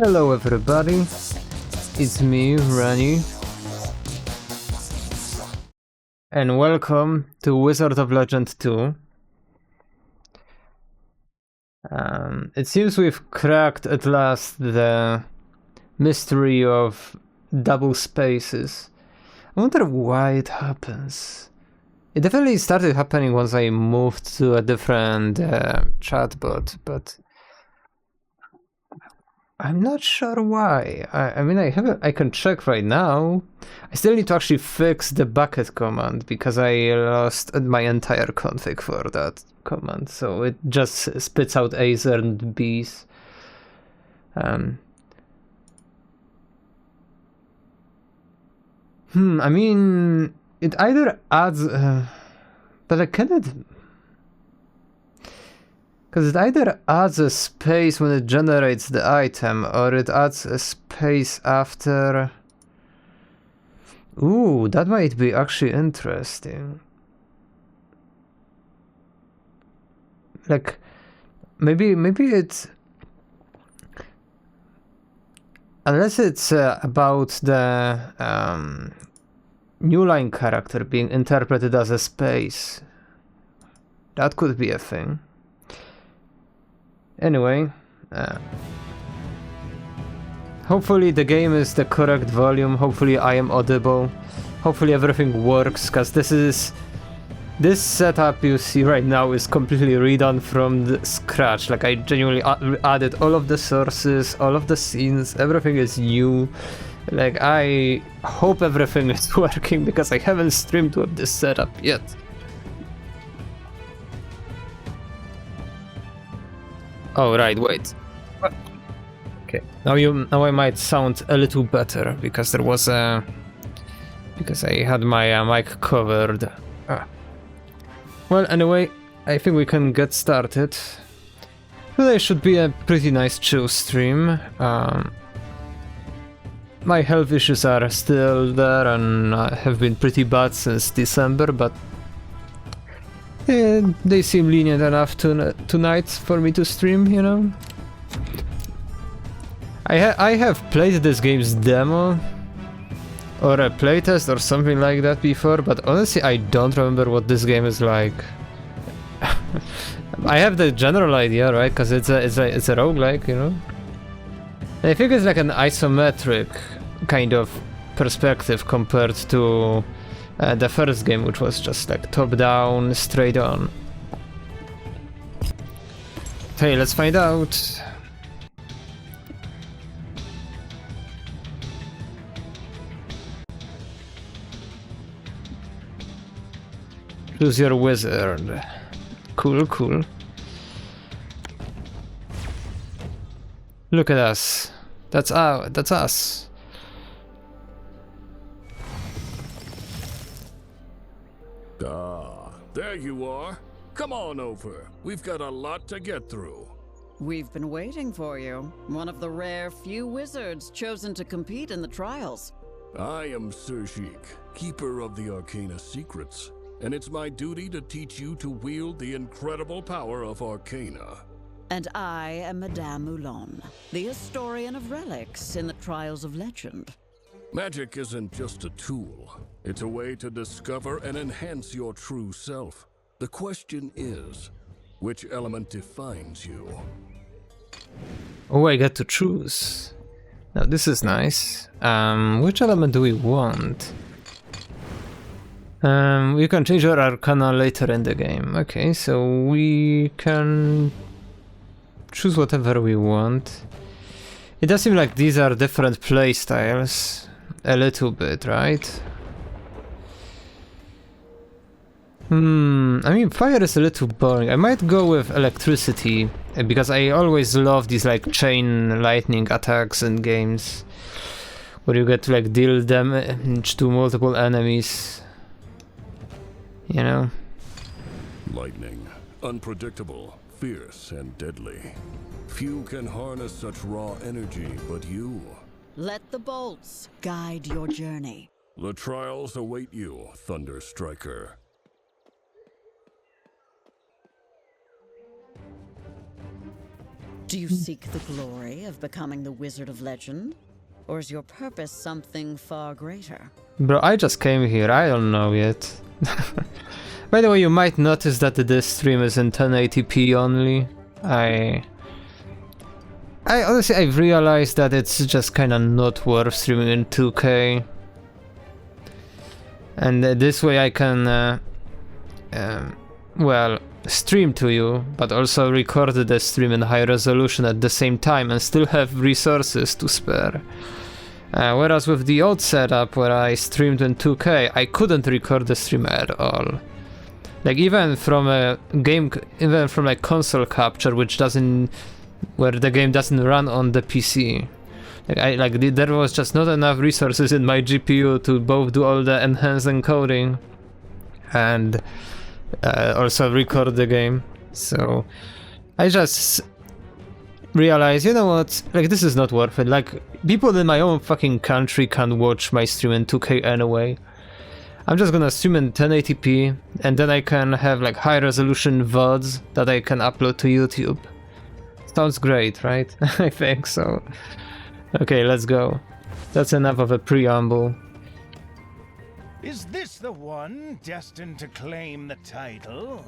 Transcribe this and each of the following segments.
Hello everybody, it's me, Rani, and welcome to Wizard of Legend 2. It seems we've cracked at last the mystery of double spaces. I wonder why it happens. It definitely started happening once I moved to a different chatbot, but I'm not sure why. I mean, I can check right now. I still need to actually fix the bucket command because I lost my entire config for that command. So it just spits out A's and B's. I mean, it either adds, but I cannot. Because it either adds a space when it generates the item, or it adds a space after... Ooh, that might be actually interesting. Like, maybe it's... Unless it's about the new line character being interpreted as a space. That could be a thing. Anyway, hopefully the game is the correct volume, hopefully I am audible, hopefully everything works, because this setup you see right now is completely redone from the scratch. Like, I genuinely added all of the sources, all of the scenes, everything is new. Like, I hope everything is working, because I haven't streamed with this setup yet. Oh right, wait. What? Okay, now I might sound a little better because there was because I had my mic covered. Well, anyway, I think we can get started. Today should be a pretty nice chill stream. My health issues are still there and have been pretty bad since December, but they seem lenient enough tonight for me to stream, you know? I have played this game's demo or a playtest or something like that before, but honestly I don't remember what this game is like. I have the general idea, right? Because it's a roguelike, you know? And I think it's like an isometric kind of perspective compared to the first game, which was just like top down, straight on. Hey, let's find out. Choose your wizard. Cool, cool. Look at us. That's us. There you are. Come on over. We've got a lot to get through. We've been waiting for you. One of the rare few wizards chosen to compete in the trials. I am Sir Sheik, keeper of the Arcana secrets, and it's my duty to teach you to wield the incredible power of Arcana. And I am Madame Moulon, the historian of relics in the Trials of Legend. Magic isn't just a tool. It's a way to discover and enhance your true self. The question is, which element defines you? Oh, I get to choose. Now this is nice. Which element do we want? We can change our arcana later in the game. Okay, so we can choose whatever we want. It does seem like these are different playstyles. A little bit, right? I mean, fire is a little boring. I might go with electricity, because I always love these like chain lightning attacks in games where you get to like deal damage to multiple enemies. You know? Lightning. Unpredictable, fierce, and deadly. Few can harness such raw energy but you. Let the bolts guide your journey. The trials await you, Thunder Striker. Do you seek the glory of becoming the Wizard of Legend? Or is your purpose something far greater? Bro, I just came here, I don't know yet. By the way, you might notice that this stream is in 1080p only. I honestly, I've realized that it's just kinda not worth streaming in 2K. And this way I can, well, stream to you, but also record the stream in high resolution at the same time and still have resources to spare. Whereas with the old setup where I streamed in 2K, I couldn't record the stream at all. Like even from a game, even from a console capture, which doesn't, where the game doesn't run on the PC. There was just not enough resources in my GPU to both do all the enhanced encoding and also record the game. So I just realized, you know what, like this is not worth it. Like people in my own fucking country can watch my stream in 2K anyway. I'm just gonna stream in 1080p and then I can have like high resolution VODs that I can upload to YouTube. Sounds great, right? I think so. Okay, let's go. That's enough of a preamble. Is this the one destined to claim the title?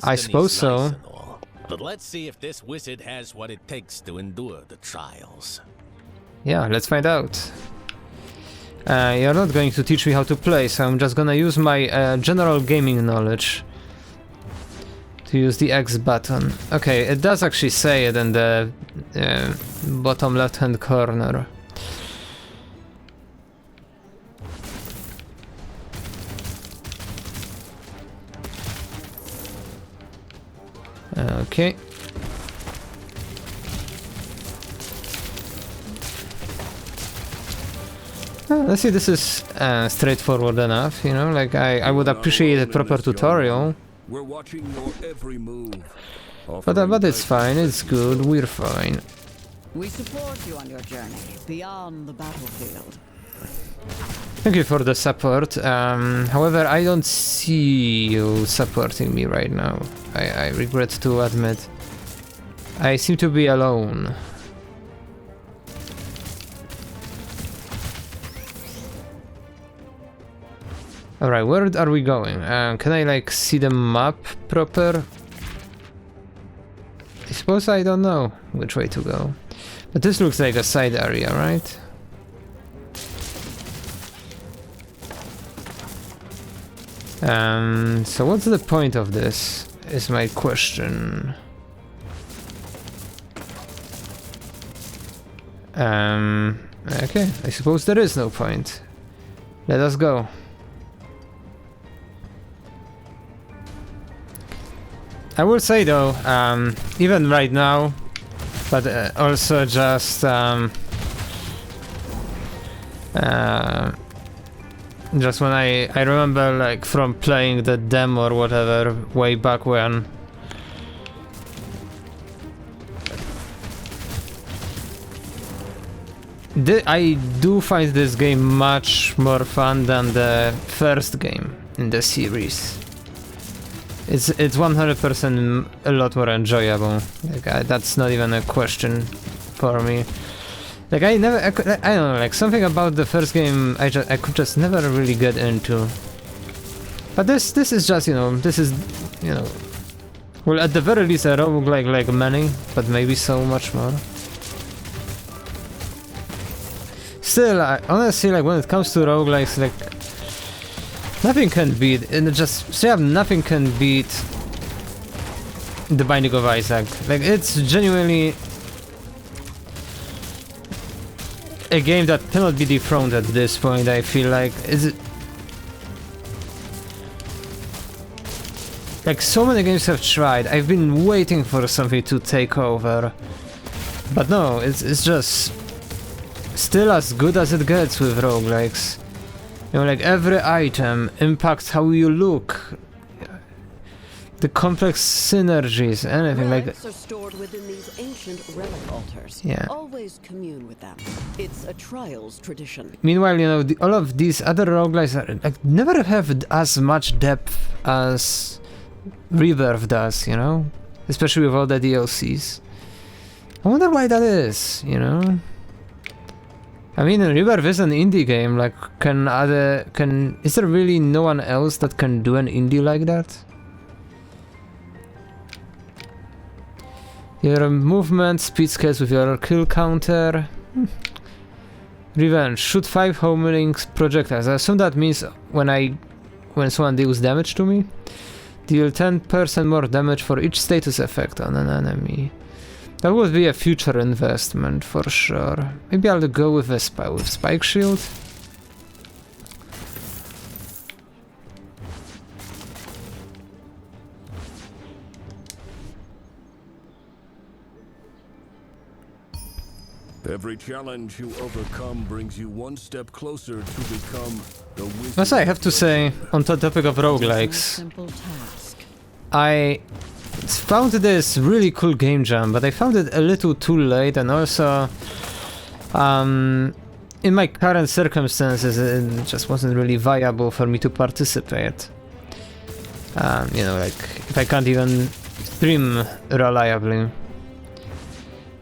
I suppose so. Nice and all, but let's see if this wizard has what it takes to endure the trials. Yeah, let's find out. You're not going to teach me how to play, so I'm just gonna use my general gaming knowledge to use the X button. Okay, it does actually say it in the bottom left hand corner. Okay. Let's see, this is straightforward enough, you know, like I would appreciate a proper tutorial. We're watching your every move. But it's fine, it's good, we're fine. We support you on your journey beyond the battlefield. Thank you for the support. However, I don't see you supporting me right now. I regret to admit. I seem to be alone. Alright, where are we going? Can I like see the map proper? I suppose I don't know which way to go. But this looks like a side area, right? So what's the point of this, is my question. Okay, I suppose there is no point. Let us go. I will say though, even right now, but also just when I remember like from playing the demo or whatever way back when. I do find this game much more fun than the first game in the series. It's 100% a lot more enjoyable. Like that's not even a question for me. Like I don't know, like something about the first game I could just never really get into. But this is just, you know, well, at the very least a roguelike like many, but maybe so much more. Still, honestly, like when it comes to roguelikes, like nothing can beat, and just straight up nothing can beat The Binding of Isaac. Like it's genuinely a game that cannot be dethroned at this point. I feel like like so many games have tried. I've been waiting for something to take over, but no, it's just still as good as it gets with roguelikes. You know, like every item impacts how you look, the complex synergies, anything like. Relics are stored within these ancient relic altars. Yeah. Always commune with them. It's a trials tradition. Meanwhile, you know, all of these other roguelikes are, like, never have as much depth as Rebirth does, you know? Especially with all the DLCs. I wonder why that is, you know? I mean, Rebirth is an indie game, like, is there really no one else that can do an indie like that? Your movement, speed scales with your kill counter. Revenge, shoot 5 homing projectiles. I assume that means when someone deals damage to me, deal 10% more damage for each status effect on an enemy. That would be a future investment for sure. Maybe I'll go with a spike shield. Every challenge you overcome brings you one step closer to become the wizard. As I have to say, on the topic of It is no roguelikes, simple task. I found this really cool game jam, but I found it a little too late, and also in my current circumstances it just wasn't really viable for me to participate. You know, like if I can't even stream reliably.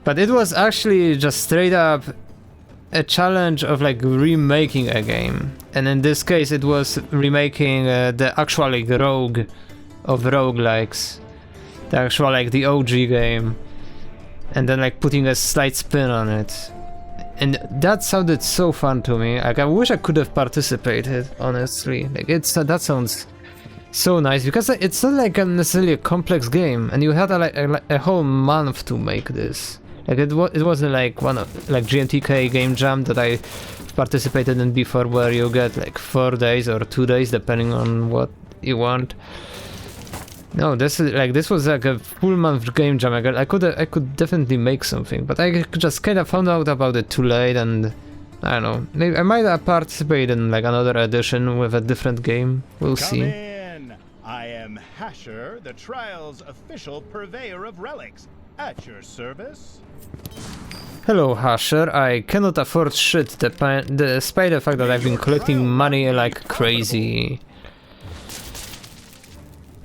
But it was actually just straight up a challenge of like remaking a game, and in this case it was remaking the actual like rogue of roguelikes, the actual like the OG game, and then like putting a slight spin on it, and that sounded so fun to me. Like I wish I could have participated, honestly. Like that sounds so nice, because it's not like necessarily a complex game, and you had a whole month to make this. Like it wasn't like one of like GMTK Game Jam that I participated in before, where you get like 4 days or 2 days depending on what you want. No, this was like a full month game jam. I could definitely make something, but I just kind of found out about it too late, and I don't know. Maybe I might participate in like another edition with a different game. We'll see. Come in. I am Hasher, the Trials' official purveyor of relics. At your service. Hello, Hasher. I cannot afford shit despite the fact that I've been collecting money like crazy.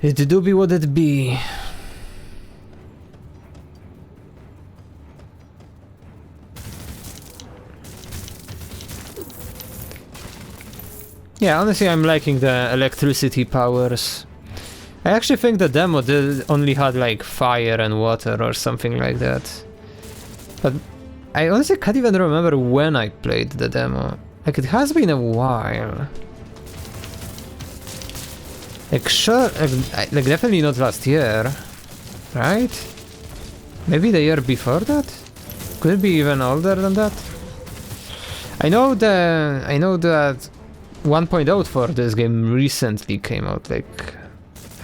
It do be what it be. Yeah, honestly, I'm liking the electricity powers. I actually think the demo only had like fire and water or something like that. But I honestly can't even remember when I played the demo. Like it has been a while. Like sure, like definitely not last year, right? Maybe the year before that? Could it be even older than that? I know that 1.0 for this game recently came out. Like,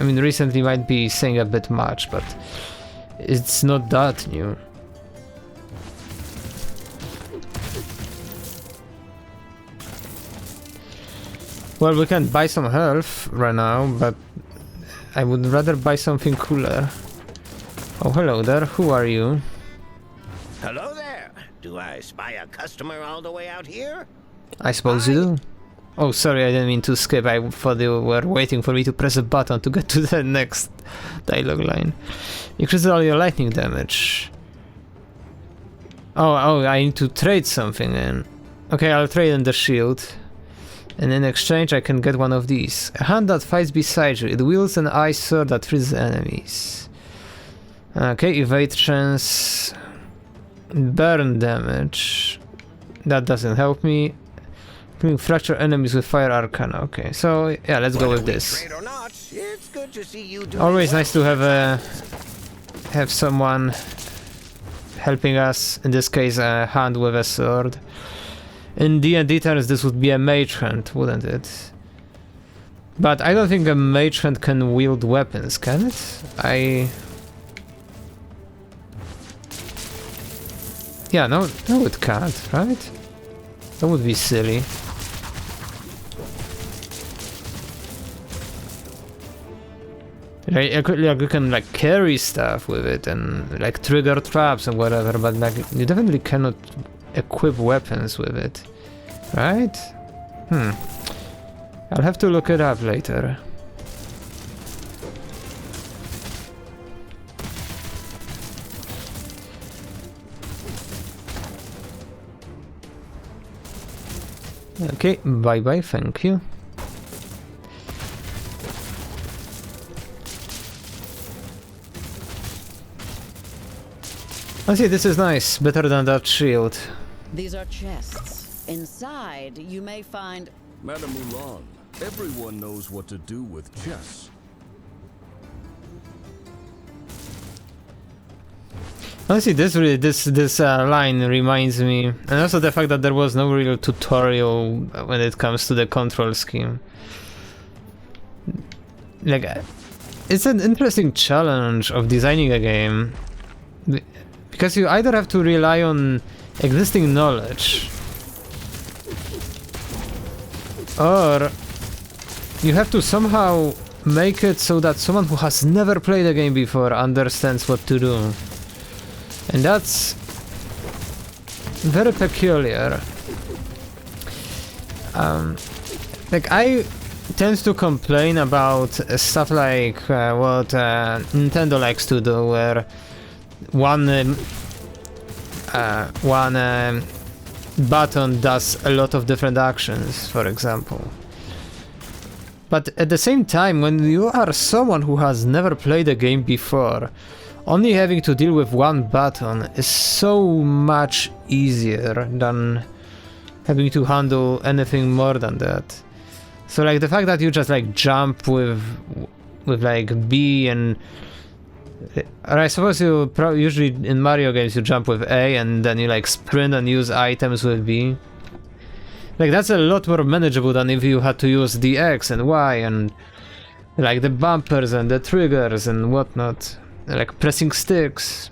I mean, recently might be saying a bit much, but it's not that new. Well, we can buy some health right now, but I would rather buy something cooler. Oh, hello there. Who are you? Hello there. Do I spy a customer all the way out here? I suppose you do. Oh, sorry, I didn't mean to skip. I thought you were waiting for me to press a button to get to the next dialogue line. Increase all your lightning damage. Oh, I need to trade something in. Okay, I'll trade in the shield. And in exchange, I can get one of these. A hand that fights beside you. It wields an ice sword that freezes enemies. Okay, evade chance. Burn damage. That doesn't help me. Fracture enemies with fire arcana. Okay, so yeah, let's go with this. Trade or not, it's good to see you doing Always well. nice to have someone helping us. In this case, a hand with a sword. In D&D terms, this would be a mage hand, wouldn't it? But I don't think a mage hand can wield weapons, can it? Yeah, no, it can't, right? That would be silly. Like, you can like carry stuff with it and like trigger traps and whatever, but like you definitely cannot equip weapons with it, right? I'll have to look it up later. Okay, bye bye, thank you. I see, this is nice, better than that shield. These are chests. Inside, you may find... Madame Mulan, everyone knows what to do with chess. Honestly, this line reminds me, and also the fact that there was no real tutorial when it comes to the control scheme. Like, it's an interesting challenge of designing a game, because you either have to rely on existing knowledge, or you have to somehow make it so that someone who has never played a game before understands what to do. And that's very peculiar. Like, I tend to complain about stuff like what Nintendo likes to do, where one button does a lot of different actions, for example. But at the same time, when you are someone who has never played a game before, only having to deal with one button is so much easier than having to handle anything more than that. So like the fact that you just like jump with like B and... Or I suppose you usually in Mario games you jump with A and then you like sprint and use items with B. Like that's a lot more manageable than if you had to use the X and Y and like the bumpers and the triggers and whatnot. Like pressing sticks.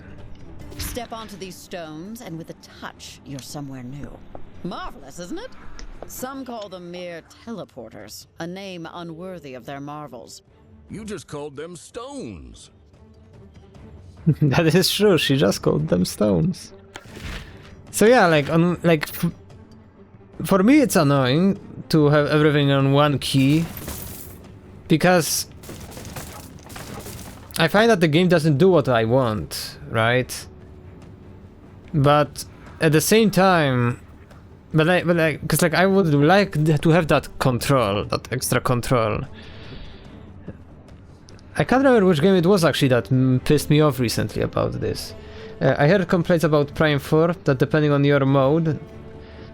Step onto these stones, and with a touch, you're somewhere new. Marvelous, isn't it? Some call them mere teleporters, a name unworthy of their marvels. You just called them stones. That is true, she just called them stones. So yeah, like for me it's annoying to have everything on one key, because I find that the game doesn't do what I want, right? But at the same time, because like I would like to have that control, that extra control. I can't remember which game it was actually that pissed me off recently about this. I heard complaints about Prime 4 that depending on your mode,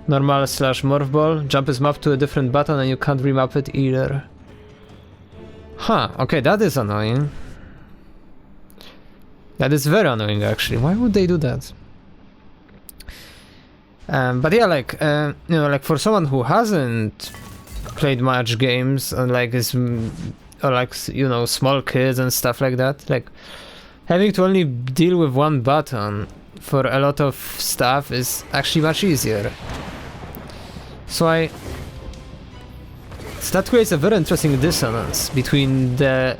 normal / morph ball, jump is mapped to a different button and you can't remap it either. Huh, okay, that is annoying. That is very annoying actually. Why would they do that? But yeah, like, you know, like for someone who hasn't played much games and like is... or like, you know, small kids and stuff like that, like having to only deal with one button for a lot of stuff is actually much easier. So that creates a very interesting dissonance between the,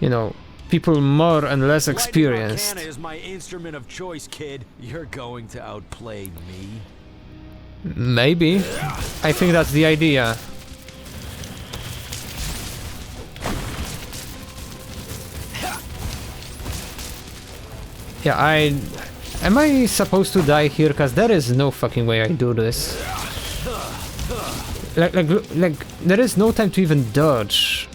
you know, people more and less experienced. Lightning Arcana is my instrument of choice, kid. You're going to outplay me. Maybe. I think that's the idea. Yeah, am I supposed to die here? Cause there is no fucking way I do this. Like, there is no time to even dodge.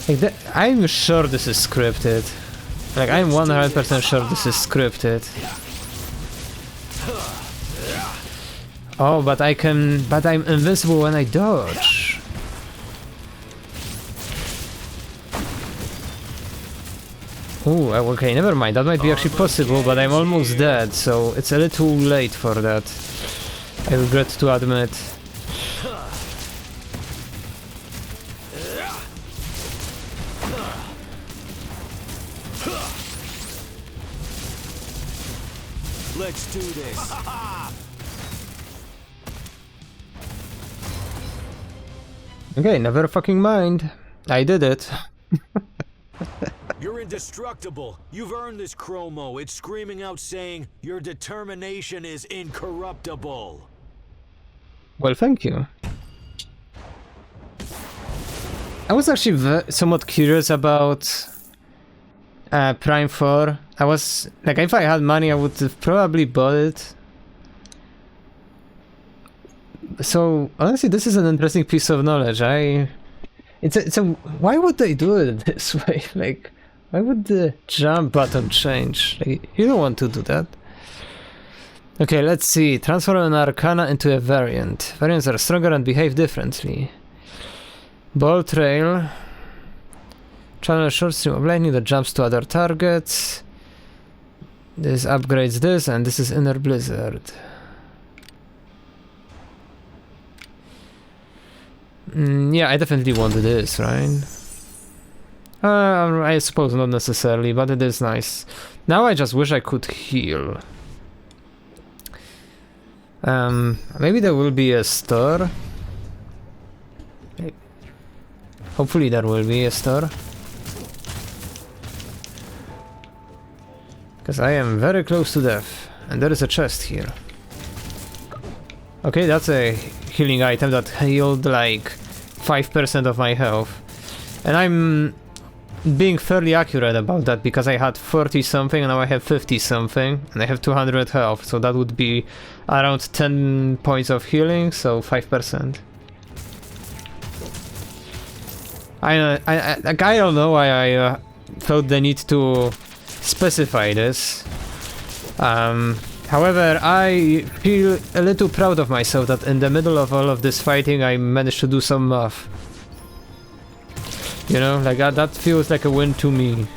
Like I'm sure this is scripted. Like, I'm 100% sure this is scripted. Oh, but I'm invincible when I dodge. Ooh, okay, never mind. That might be actually possible, but I'm almost dead, so it's a little late for that. I regret to admit. Let's do this. Okay, never fucking mind. I did it. You're indestructible. You've earned this chromo. It's screaming out saying your determination is incorruptible. Well, thank you. I was actually somewhat curious about Prime 4. I was like, if I had money, I would have probably bought it. So honestly, this is an interesting piece of knowledge. It's a why would they do it this way? Like, why would the jump button change? Like, you don't want to do that. Okay, let's see. Transform an Arcana into a variant. Variants are stronger and behave differently. Ball Trail. Channel a short stream of lightning that jumps to other targets. This upgrades this, and this is Inner Blizzard. Yeah, I definitely want this, right? I suppose not necessarily, but it is nice. Now I just wish I could heal. Maybe there will be a store. Hopefully there will be a store. Because I am very close to death. And there is a chest here. Okay, that's a healing item that healed like 5% of my health. And I'm being fairly accurate about that because I had 40 something and now I have 50 something. And I have 200 health, so that would be around 10 points of healing, so 5%. I don't know why I felt the need to specify this. However, I feel a little proud of myself that in the middle of all of this fighting I managed to do some math. You know, like that feels like a win to me.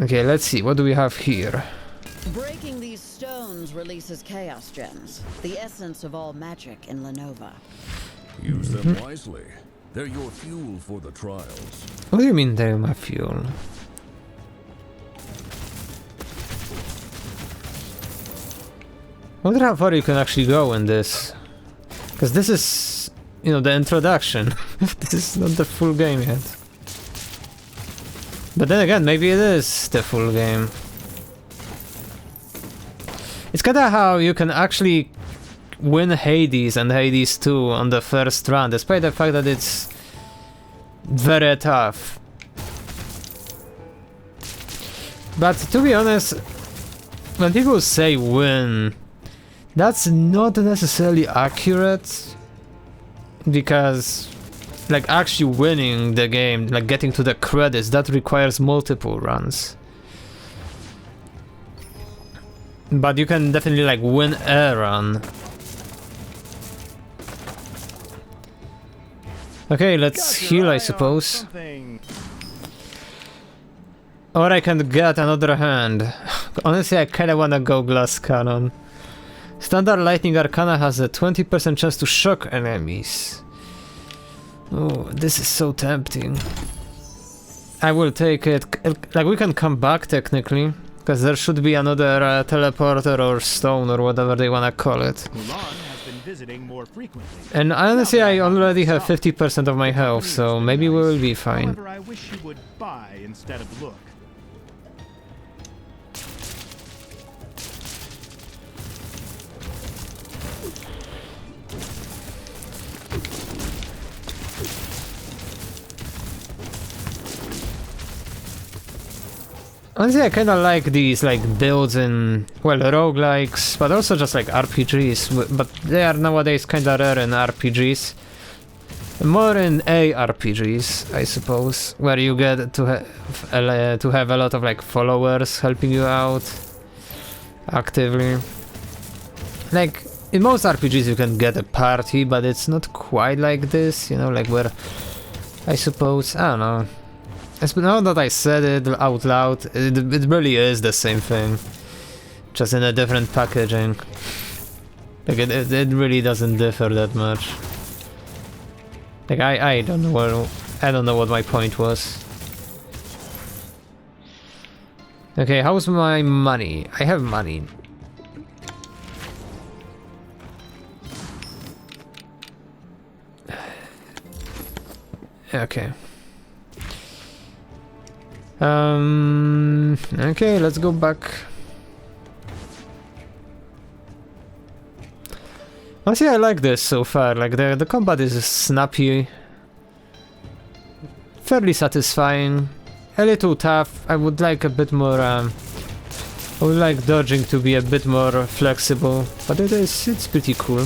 Okay, let's see, what do we have here? Breaking these stones releases chaos gems, the essence of all magic in Lenova. Use them wisely. They're your fuel for the trials. What do you mean they're my fuel? I wonder how far you can actually go in this. Because this is, you know, the introduction. This is not the full game yet. But then again, maybe it is the full game. It's kinda how you can actually win Hades and Hades 2 on the first run, despite the fact that it's very tough. But to be honest, when people say win, that's not necessarily accurate, because like actually winning the game, like getting to the credits, that requires multiple runs. But you can definitely like win a run. Okay, let's heal, I suppose. Or I can get another hand. Honestly, I kinda wanna go Glass Cannon. Standard Lightning Arcana has a 20% chance to shock enemies. Oh, this is so tempting. I will take it. Like, we can come back technically, because there should be another teleporter or stone or whatever they wanna call it. And honestly, I already have 50% of my health, so maybe we will be fine. However, I wish you would buy instead of look. Honestly, I kinda like these like builds in, well, roguelikes, but also just like RPGs, but they are nowadays kinda rare in RPGs. More in ARPGs, I suppose, where you get to have a lot of like followers helping you out actively. Like, in most RPGs you can get a party, but it's not quite like this, you know, like where, I suppose, I don't know. Now that I said it out loud, it really is the same thing, just in a different packaging. Like it really doesn't differ that much. Like I don't know what my point was. Okay, how's my money? I have money. Okay. Okay, let's go back. Honestly, I like this so far. Like the combat is snappy, fairly satisfying, a little tough. I would like a bit more. I would like dodging to be a bit more flexible, but it's pretty cool.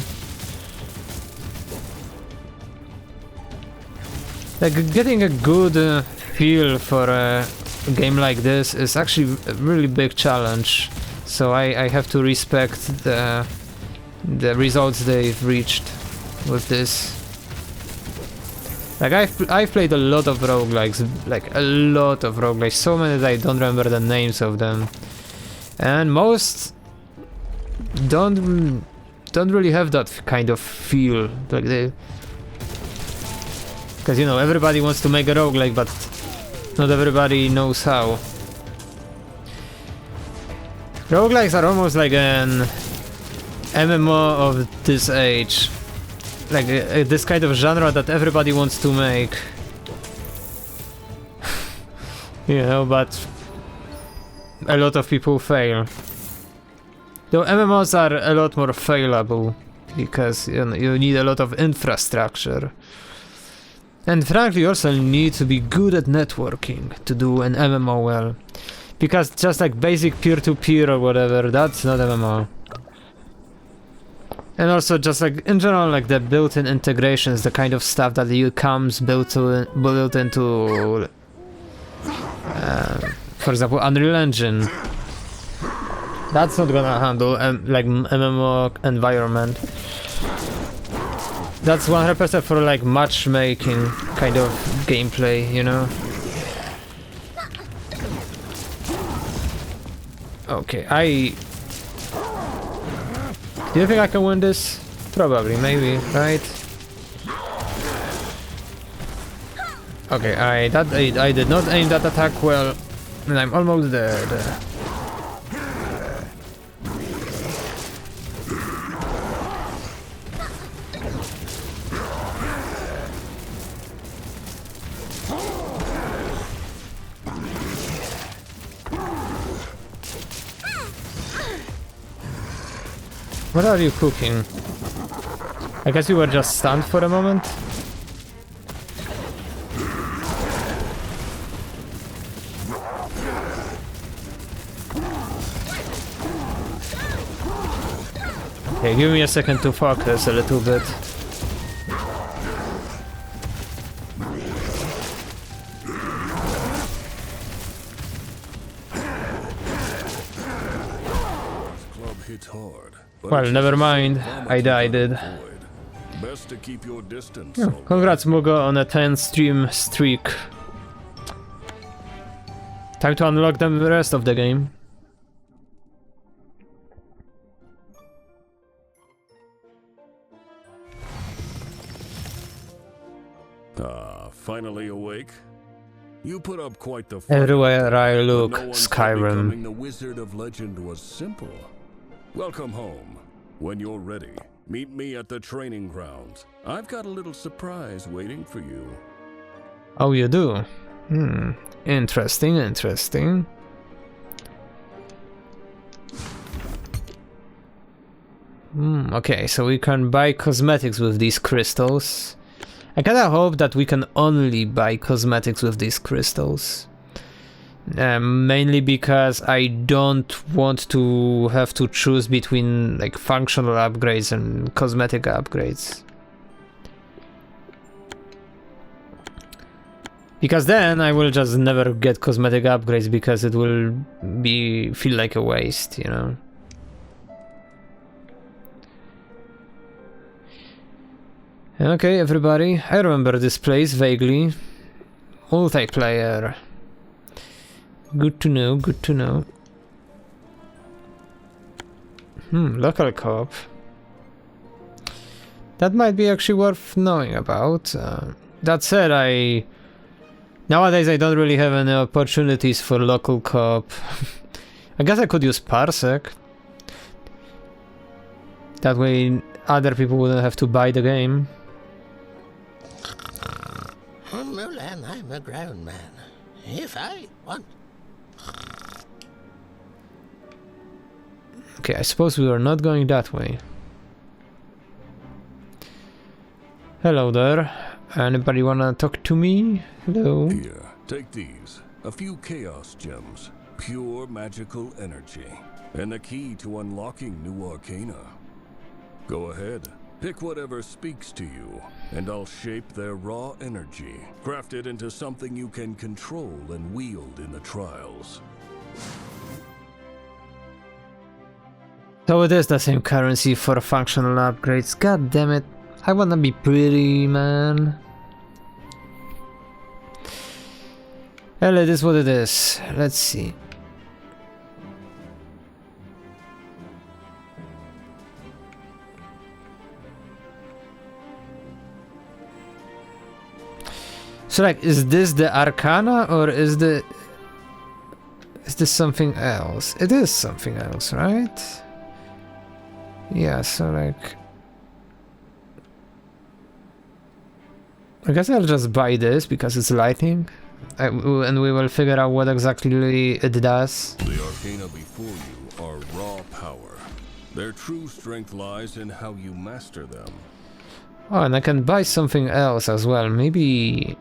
Like getting a good feel for a game like this is actually a really big challenge. So I have to respect the results they've reached with this. Like I've played a lot of roguelikes, so many that I don't remember the names of them, and most don't really have that kind of feel. Like because you know everybody wants to make a roguelike, but not everybody knows how. Roguelikes are almost like an MMO of this age, like this kind of genre that everybody wants to make. You know, but a lot of people fail. Though MMOs are a lot more failable because you know, you need a lot of infrastructure. And frankly, you also need to be good at networking to do an MMO well. Because just like basic peer-to-peer or whatever, that's not MMO. And also just like in general, like the built-in integrations, the kind of stuff that comes built into, for example, Unreal Engine. That's not gonna handle like MMO environment. That's 100% for like matchmaking kind of gameplay, you know. Okay, do you think I can win this? Probably, maybe, right? Okay, I did not aim that attack well, and I'm almost dead. What are you cooking? I guess you were just stunned for a moment? Okay, give me a second to focus a little bit. Well, never mind. I died. Best to keep your distance. Yeah, congrats, Mugo, on a 10-stream streak. Time to unlock the rest of the game. Finally awake? You put up quite the fight. Everywhere I look, No one thought Skyrim. becoming the Wizard of Legend was simple. Welcome home. When you're ready, meet me at the training grounds. I've got a little surprise waiting for you. Oh, you do? Interesting, interesting. Okay, so we can buy cosmetics with these crystals. I kinda hope that we can only buy cosmetics with these crystals. Mainly because I don't want to have to choose between like functional upgrades and cosmetic upgrades. Because then I will just never get cosmetic upgrades because it will feel like a waste, you know. Okay, everybody, I remember this place vaguely. Multiplayer. Good to know, good to know. Local co-op. That might be actually worth knowing about. That said, nowadays I don't really have any opportunities for local co-op. I guess I could use Parsec. That way other people wouldn't have to buy the game. Mulan, I'm a ground man. If I want... Okay, I suppose we are not going that way. Hello there. Anybody wanna talk to me? Hello. Here, take these. A few chaos gems. Pure magical energy. And the key to unlocking new arcana. Go ahead. Pick whatever speaks to you, and I'll shape their raw energy, craft it into something you can control and wield in the trials. So it is the same currency for functional upgrades. God damn it. I wanna be pretty, man. Well, it is what it is. Let's see. So like, is this the Arcana or is this something else? It is something else, right? Yeah, so like, I guess I'll just buy this because it's lightning, and we will figure out what exactly it does. The arcana before you are raw power. Their true strength lies in how you master them. Oh, and I can buy something else as well. Maybe...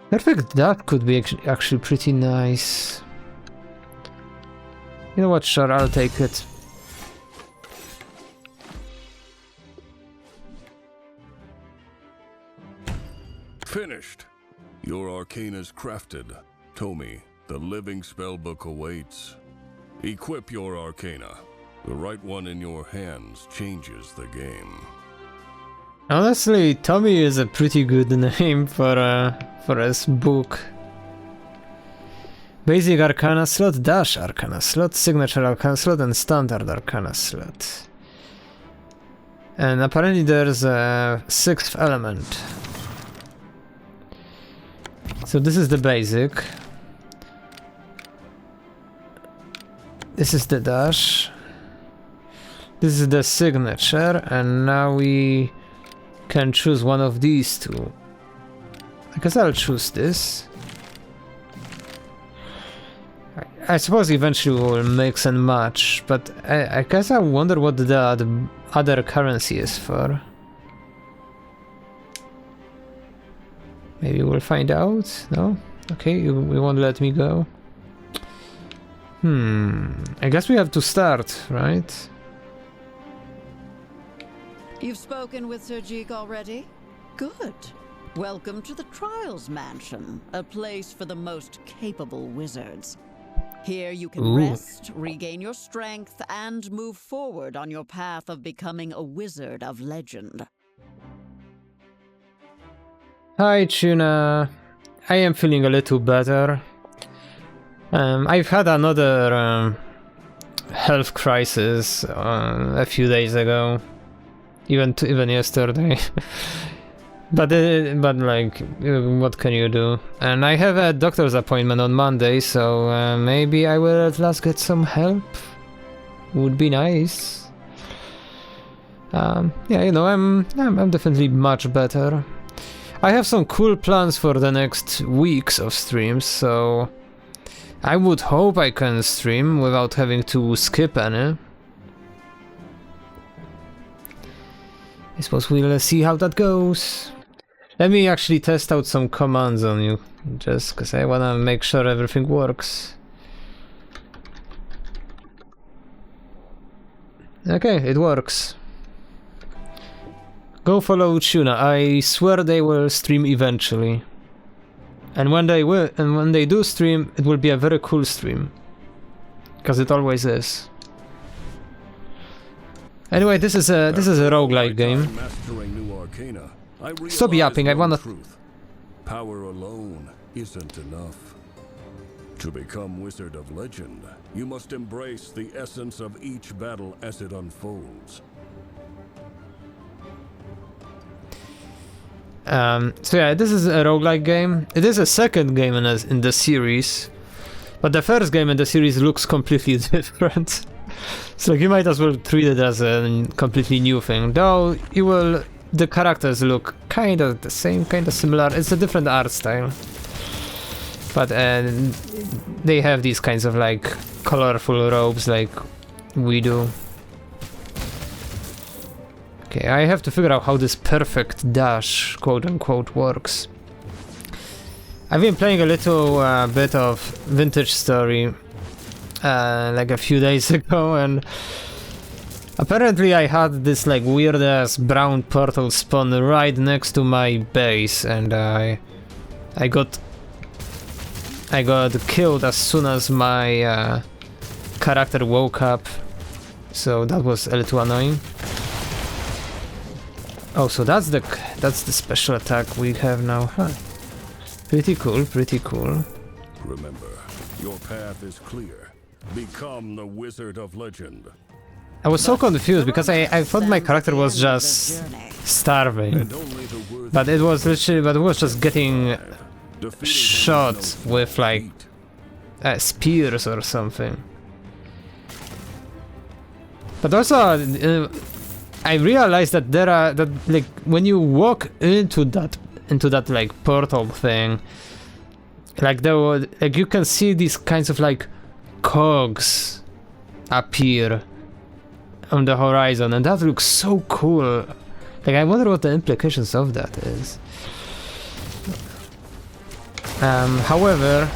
Perfect, that could be actually pretty nice. You know what, sure, I'll take it. Finished. Your arcana's crafted. Tomi, the living spellbook awaits. Equip your arcana. The right one in your hands changes the game. Honestly, Tommy is a pretty good name for a book. Basic Arcana slot, Dash Arcana slot, Signature Arcana slot, and Standard Arcana slot. And apparently there's a 6th element. So this is the basic. This is the Dash. This is the Signature, and now we can choose one of these two. I guess I'll choose this. I suppose eventually we'll mix and match, but I guess I wonder what the other currency is for. Maybe we'll find out? No? Okay, we won't let me go. I guess we have to start, right? You've spoken with Sir Jeek already? Good. Welcome to the Trials Mansion, a place for the most capable wizards. Here you can rest, regain your strength, and move forward on your path of becoming a wizard of legend. Hi, Tuna. I am feeling a little better. I've had another health crisis a few days ago, even yesterday. but like, what can you do? And I have a doctor's appointment on Monday, so maybe I will at last get some help. Would be nice. Yeah, you know, I'm definitely much better. I have some cool plans for the next weeks of streams, so I would hope I can stream without having to skip any. I suppose we'll see how that goes. Let me actually test out some commands on you, just because I wanna make sure everything works. Okay, it works. Go follow Tuna. I swear they will stream eventually. And when they do stream, it will be a very cool stream. Because it always is. Anyway, this is a roguelike game. Stop yapping, I wanna... Power alone isn't enough. To become Wizard of Legend, you must embrace the essence of each battle as it unfolds. So yeah, this is a roguelike game. It is a second game in the series, but the first game in the series looks completely different. So you might as well treat it as a completely new thing. Though the characters look kind of the same, kind of similar. It's a different art style. But they have these kinds of like colorful robes like we do. Okay, I have to figure out how this perfect dash, quote unquote, works. I've been playing a little bit of Vintage Story like a few days ago, and apparently I had this like weird ass brown portal spawn right next to my base, and I got killed as soon as my character woke up, so that was a little annoying. Oh, so that's the special attack we have now, huh? Pretty cool, pretty cool. Remember, your path is clear. Become the Wizard of Legend. I was so confused because I thought my character was just starving, And only the worthy but it was literally, but it was just getting defeating shot him with like defeat. spears or something. But also, I realized that there are like when you walk into that like portal thing, like there were like you can see these kinds of like cogs appear on the horizon, and that looks so cool. Like I wonder what the implications of that is. However,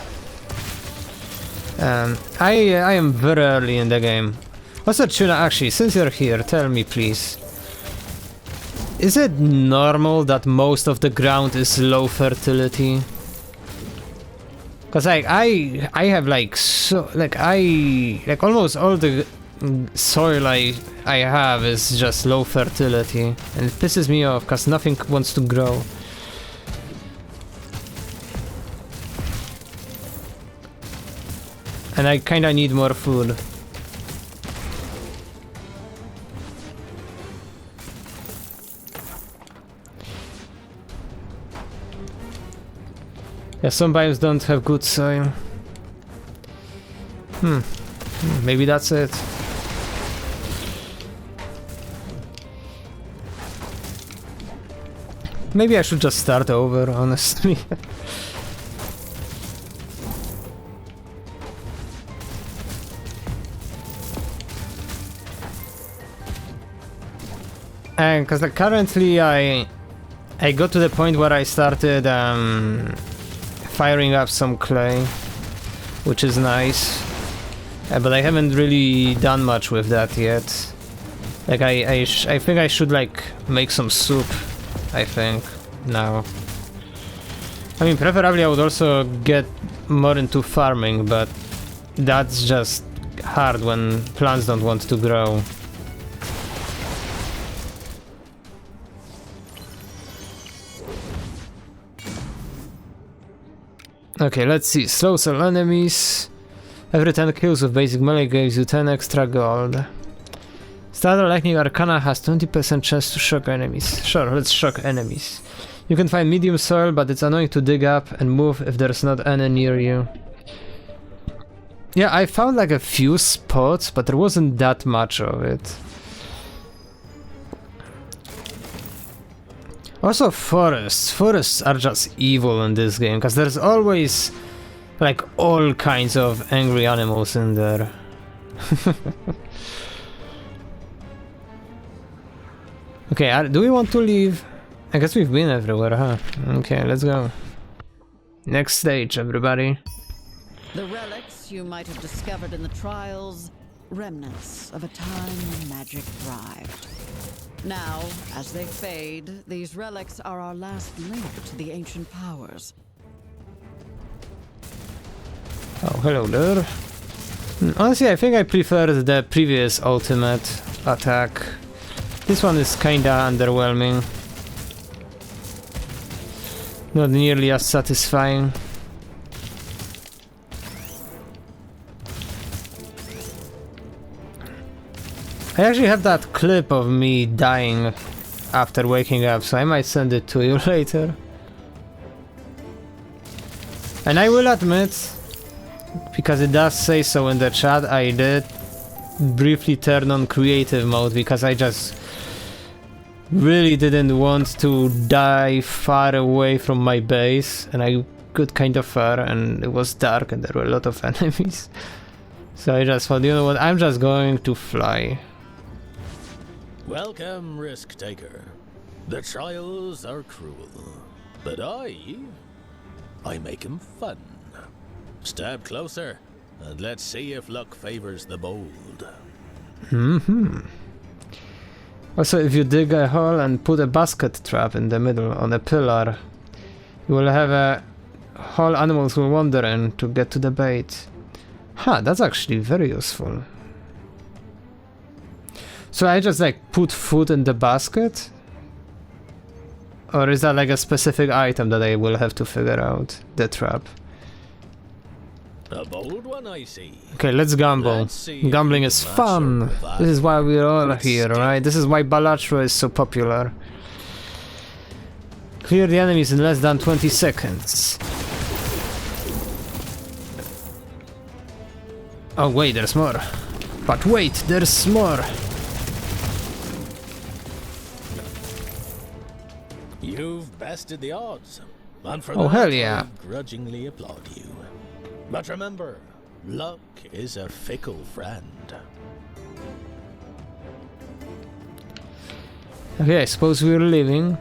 I am very early in the game. Also, Tuna, actually, since you're here, tell me please. Is it normal that most of the ground is low fertility? Cause like I have like so like almost all the soil I have is just low fertility, and it pisses me off cause nothing wants to grow. And I kinda need more food. Yeah, some biomes don't have good soil. Maybe that's it. Maybe I should just start over, honestly. And cause like currently I got to the point where I started firing up some clay, which is nice, but I haven't really done much with that yet. Like I think I should like make some soup, I think, now. I mean, preferably I would also get more into farming, but that's just hard when plants don't want to grow. Okay, let's see. Slow sell enemies. Every 10 kills with basic melee gives you 10 extra gold. Starter Lightning Arcana has 20% chance to shock enemies. Sure, let's shock enemies. You can find medium soil, but it's annoying to dig up and move if there's not any near you. Yeah, I found like a few spots, but there wasn't that much of it. Also forests. Forests are just evil in this game, because there's always like all kinds of angry animals in there. Okay, do we want to leave? I guess we've been everywhere, huh? Okay, let's go. Next stage, everybody. The relics you might have discovered in the trials, remnants of a time when magic thrived. Now, as they fade, these relics are our last link to the ancient powers. Oh, hello there. Honestly, I think I preferred the previous ultimate attack. This one is kinda underwhelming. Not nearly as satisfying. I actually have that clip of me dying after waking up, so I might send it to you later. And I will admit, because it does say so in the chat, I did briefly turn on creative mode because I just really didn't want to die far away from my base, and I good kind of far, and it was dark and there were a lot of enemies. So I just thought, you know what, I'm just going to fly. Welcome, risk taker. The trials are cruel, but I make 'em fun. Step closer, and let's see if luck favors the bold. Also, if you dig a hole and put a basket trap in the middle on a pillar, you will have a hole animals will wander in to get to the bait. Huh, that's actually very useful. So I just like put food in the basket? Or is that like a specific item that I will have to figure out? The trap. A bold one, I see. Okay, let's gamble. Let's see if Gambling you is can match fun. your bravado. This is why we're all Let's here, do right? This is why Balatro is so popular. Clear the enemies in less than 20 seconds. Oh wait, there's more. But wait, there's more. You've bested the odds, and for Oh, that, hell yeah. I grudgingly applaud you. But remember, luck is a fickle friend. Okay, I suppose we're leaving.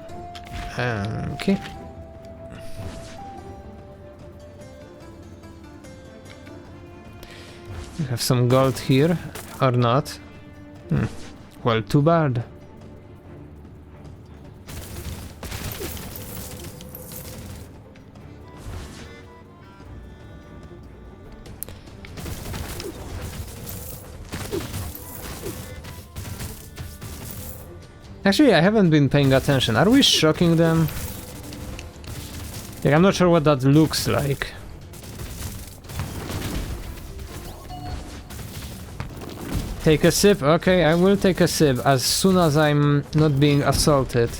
Okay. We have some gold here, or not. Well, too bad. Actually, I haven't been paying attention. Are we shocking them? Like, I'm not sure what that looks like. Take a sip? Okay, I will take a sip as soon as I'm not being assaulted.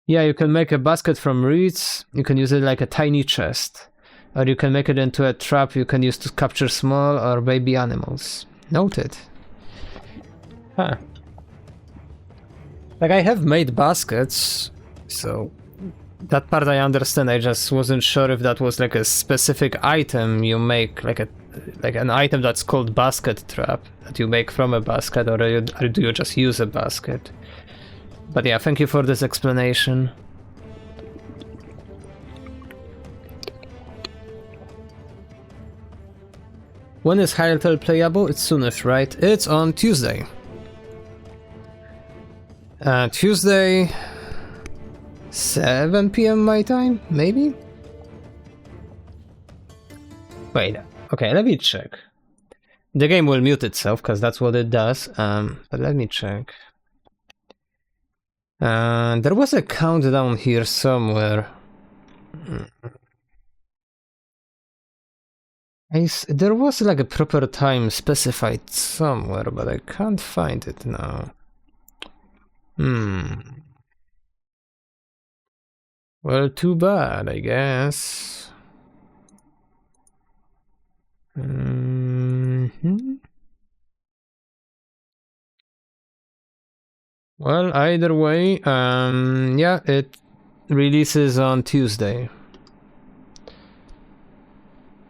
Yeah, you can make a basket from reeds. You can use it like a tiny chest. Or you can make it into a trap you can use to capture small or baby animals. Noted. Huh. Like, I have made baskets, so that part I understand. I just wasn't sure if that was like a specific item you make, like an item that's called basket trap that you make from a basket, or do you just use a basket? But yeah, thank you for this explanation. When is Hytale playable? It's soonish, right? It's on Tuesday. Tuesday, 7 p.m. my time, maybe? Wait, okay, let me check. The game will mute itself, because that's what it does, but let me check. There was a countdown here somewhere. There was like a proper time specified somewhere, but I can't find it now. Well, too bad, I guess. Well, either way, yeah, it releases on Tuesday.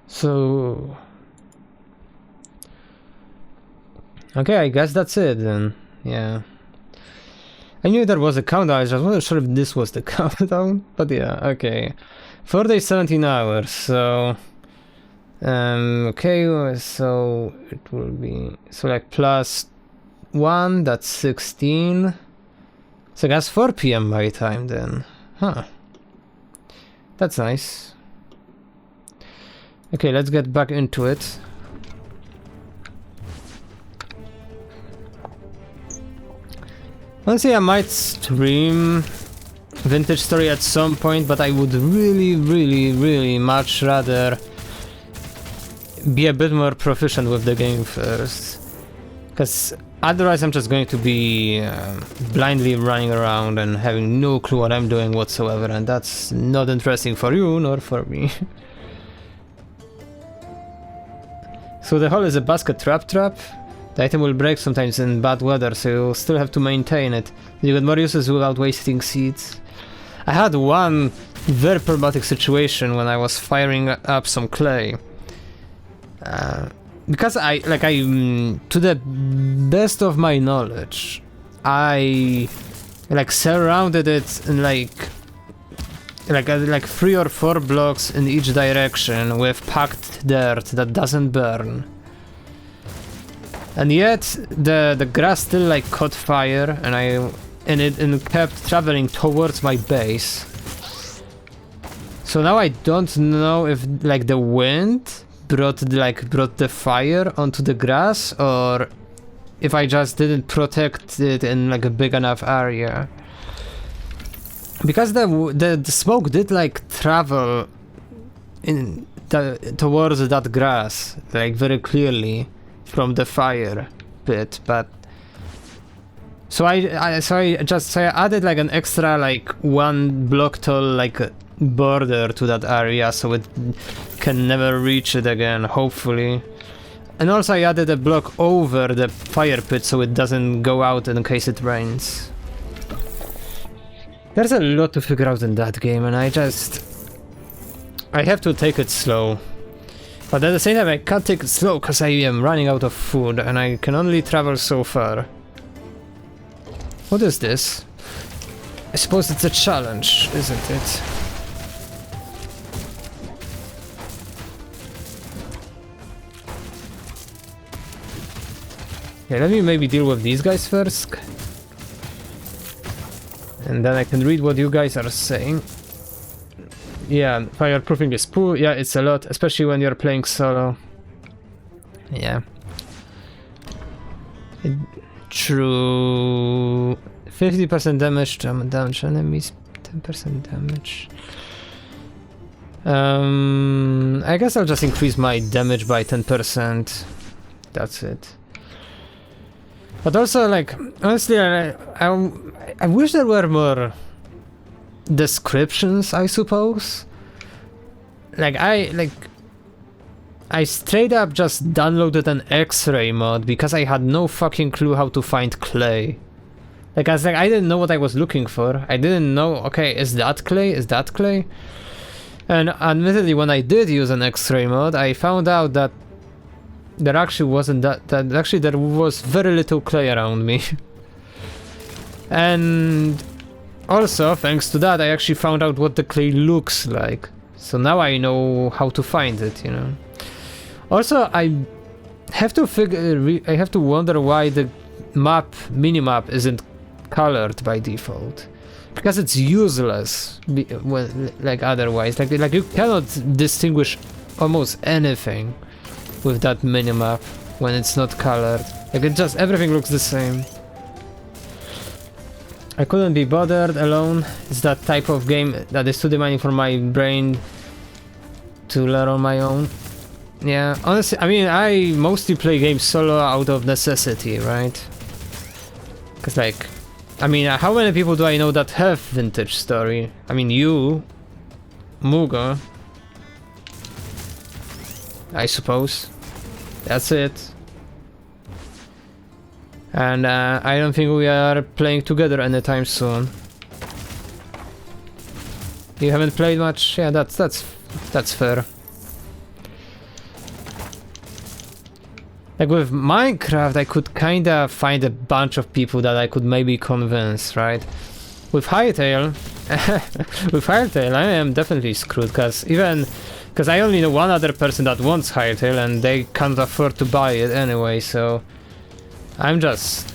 So... okay, I guess that's it then, yeah. I knew there was a countdown, I just wasn't sure if this was the countdown, but yeah, okay. 4 days, 17 hours, so... okay, so it will be... so like +1, that's 16. So I guess 4 p.m. my time then. Huh. That's nice. Okay, let's get back into it. Honestly, I might stream Vintage Story at some point, but I would really much rather be a bit more proficient with the game first. Because otherwise I'm just going to be blindly running around and having no clue what I'm doing whatsoever, and that's not interesting for you nor for me. So the hole is a basket trap. The item will break sometimes in bad weather, so you'll still have to maintain it. You get more uses without wasting seeds. I had one very problematic situation when I was firing up some clay. Because to the best of my knowledge, I surrounded it in like 3 or 4 blocks in each direction with packed dirt that doesn't burn. And yet the grass still like caught fire, and it kept traveling towards my base. So now I don't know if like the wind brought the fire onto the grass, or if I just didn't protect it in like a big enough area. Because the smoke did like travel towards that grass like very clearly from the fire pit, but so I added like an extra like 1 block tall like border to that area so it can never reach it again, hopefully. And also I added a block over the fire pit so it doesn't go out in case it rains. There's a lot to figure out in that game, and I have to take it slow. But at the same time I can't take it slow because I am running out of food and I can only travel so far. What is this? I suppose it's a challenge, isn't it? Okay, let me maybe deal with these guys first. And then I can read what you guys are saying. Yeah, fireproofing is poor. Yeah, it's a lot, especially when you're playing solo. Yeah. True. 50% damage to damage enemies, 10% damage. I guess I'll just increase my damage by 10%. That's it. But also, like, honestly, I wish there were more descriptions, I suppose. I straight up just downloaded an X-ray mod because I had no fucking clue how to find clay. I didn't know what I was looking for. I didn't know, okay, is that clay? Is that clay? And admittedly, when I did use an X-ray mod, I found out that there actually wasn't that actually there was very little clay around me. And also, thanks to that, I actually found out what the clay looks like. So now I know how to find it, you know. Also, I have to wonder why the minimap isn't colored by default. Because it's useless, otherwise. Like you cannot distinguish almost anything with that minimap when it's not colored. Everything looks the same. I couldn't be bothered alone. It's that type of game that is too demanding for my brain to learn on my own. Yeah, honestly, I mean, I mostly play games solo out of necessity, right? Because how many people do I know that have Vintage Story? I mean, you, Mugo, I suppose. That's it. And I don't think we are playing together anytime soon. You haven't played much? Yeah, that's fair. Like with Minecraft, I could kinda find a bunch of people that I could maybe convince, right? With Hytale, I am definitely screwed, because I only know one other person that wants Hytale and they can't afford to buy it anyway, so I'm just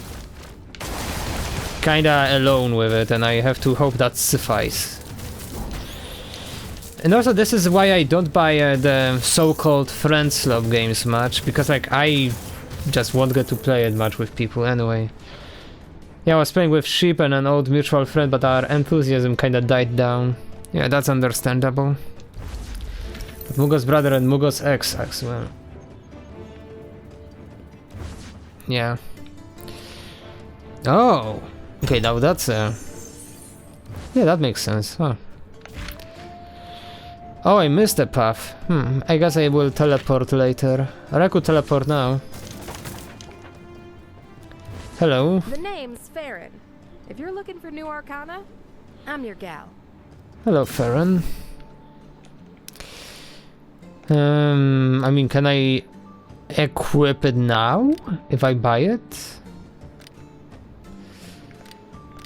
kinda alone with it, and I have to hope that suffices. And also, this is why I don't buy the so-called friend slot games much, because I just won't get to play it much with people anyway. Yeah, I was playing with Sheep and an old mutual friend, but our enthusiasm kinda died down. Yeah, that's understandable. But Mugo's brother and Mugo's ex as well. Yeah. Oh! Okay, now that's yeah, that makes sense, huh? Oh, I missed the path. I guess I will teleport later. Or I could teleport now. Hello. The name's Farron. If you're looking for new arcana, I'm your gal. Hello, Farron. I mean, can I equip it now if I buy it?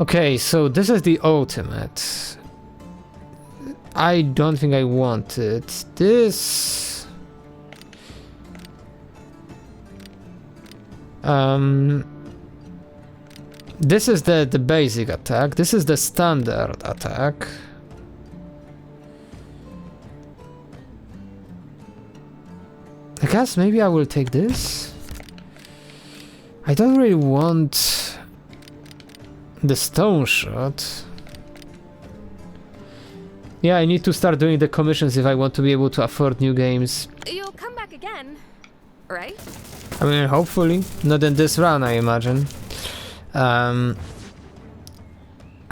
Okay, so this is the ultimate. I don't think I want it. This... This is the basic attack. This is the standard attack. I guess maybe I will take this. I don't really want the stone shot. Yeah, I need to start doing the commissions if I want to be able to afford new games. You'll come back again, right? I mean, hopefully. Not in this run, I imagine. I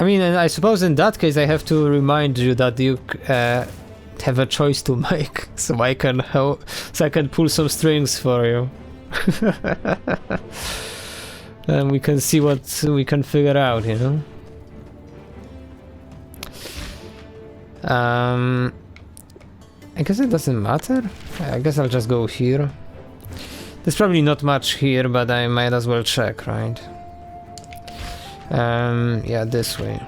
mean, and I suppose in that case I have to remind you that you have a choice to make, so I can help, so I can pull some strings for you. And we can see what we can figure out, you know? I guess it doesn't matter. I guess I'll just go here. There's probably not much here, but I might as well check, right? Yeah, this way.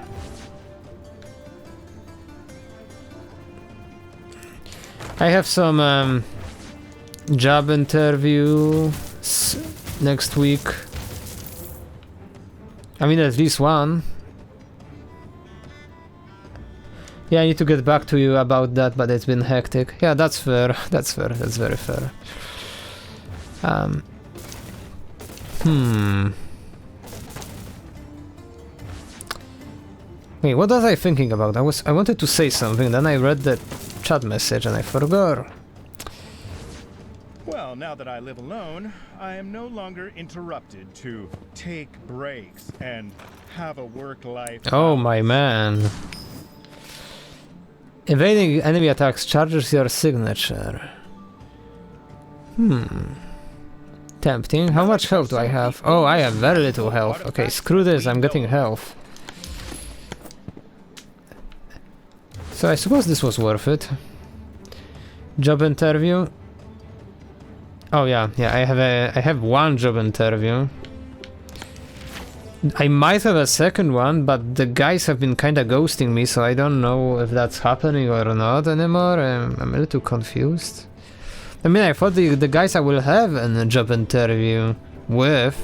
I have some job interview next week. I mean, at least one. Yeah, I need to get back to you about that, but it's been hectic. Yeah, that's fair. That's fair. That's very fair. Wait, what was I thinking about? I wanted to say something, then I read the chat message and I forgot. Well, now that I live alone, I am no longer interrupted to take breaks and have a work-life. Oh my man. Evading enemy attacks charges your signature. Tempting. How much health do I have? Oh, I have very little health. Okay, screw this, I'm getting health. So I suppose this was worth it. Job interview. Oh yeah, I have one job interview. I might have a second one, but the guys have been kinda ghosting me, so I don't know if that's happening or not anymore. I'm a little confused. I mean, I thought the guys I will have a job interview with,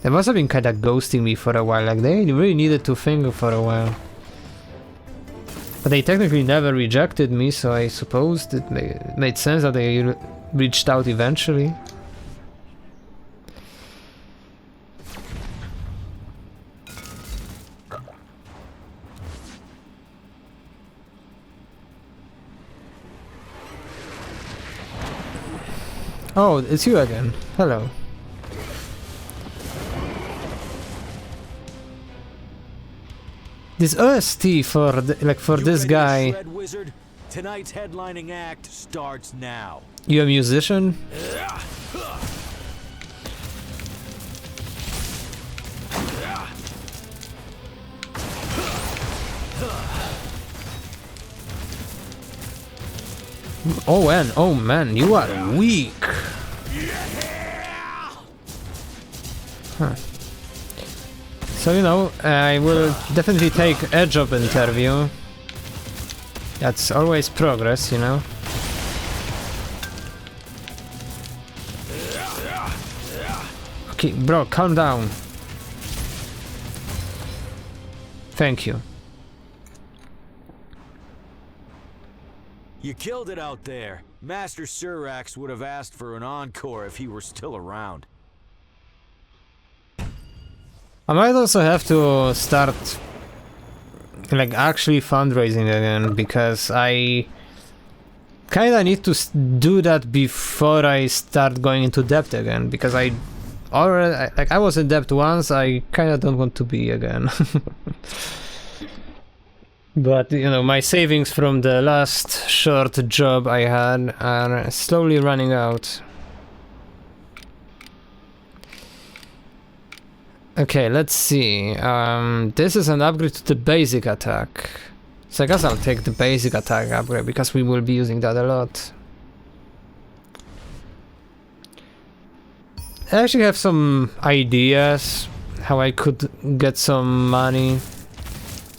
they must have been kinda ghosting me for a while, like they really needed to think for a while. But they technically never rejected me, so I suppose it made sense that they reached out eventually. Oh, it's you again. Hello. This OST for this guy. Shred Wizard? Tonight's headlining act starts now. You a musician? Oh man, you are weak. Huh. So, you know, I will definitely take a job interview. That's always progress, you know. Okay, bro, calm down. Thank you. You killed it out there. Master Surax would have asked for an encore if he were still around. I might also have to start like actually fundraising again, because I kinda need to do that before I start going into debt again, because I was in debt once, I kinda don't want to be again. But you know, my savings from the last short job I had are slowly running out. Okay, let's see. This is an upgrade to the basic attack. So I guess I'll take the basic attack upgrade because we will be using that a lot. I actually have some ideas how I could get some money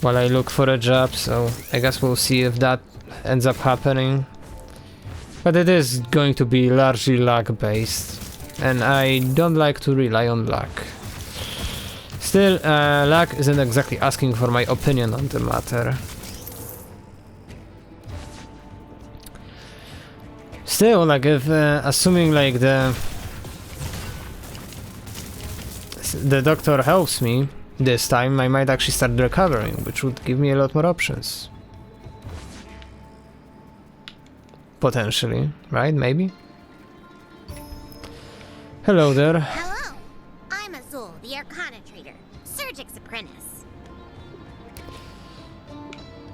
while I look for a job, so I guess we'll see if that ends up happening. But it is going to be largely luck based, and I don't like to rely on luck. Still, luck isn't exactly asking for my opinion on the matter. Still, like if assuming like the doctor helps me this time, I might actually start recovering, which would give me a lot more options. Potentially, right? Maybe? Hello there. Hello, I'm Azul, the Arcana trader, Surgic's apprentice.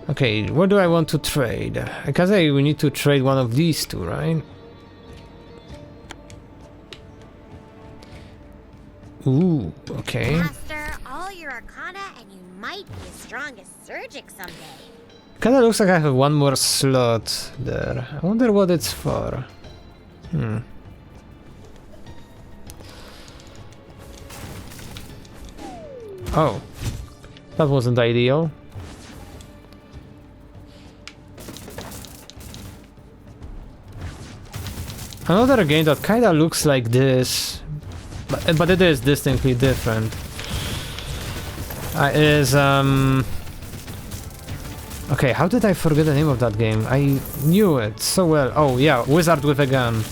Okay, what do I want to trade? I can say we need to trade one of these two, right? Ooh, okay. Master all your Arcana and you might be as strong as Surgic someday. Kinda looks like I have one more slot there. I wonder what it's for. Oh. That wasn't ideal. Another game that kinda looks like this, but it is distinctly different. Is okay, how did I forget the name of that game? I knew it so well. Oh yeah, Wizard with a Gun.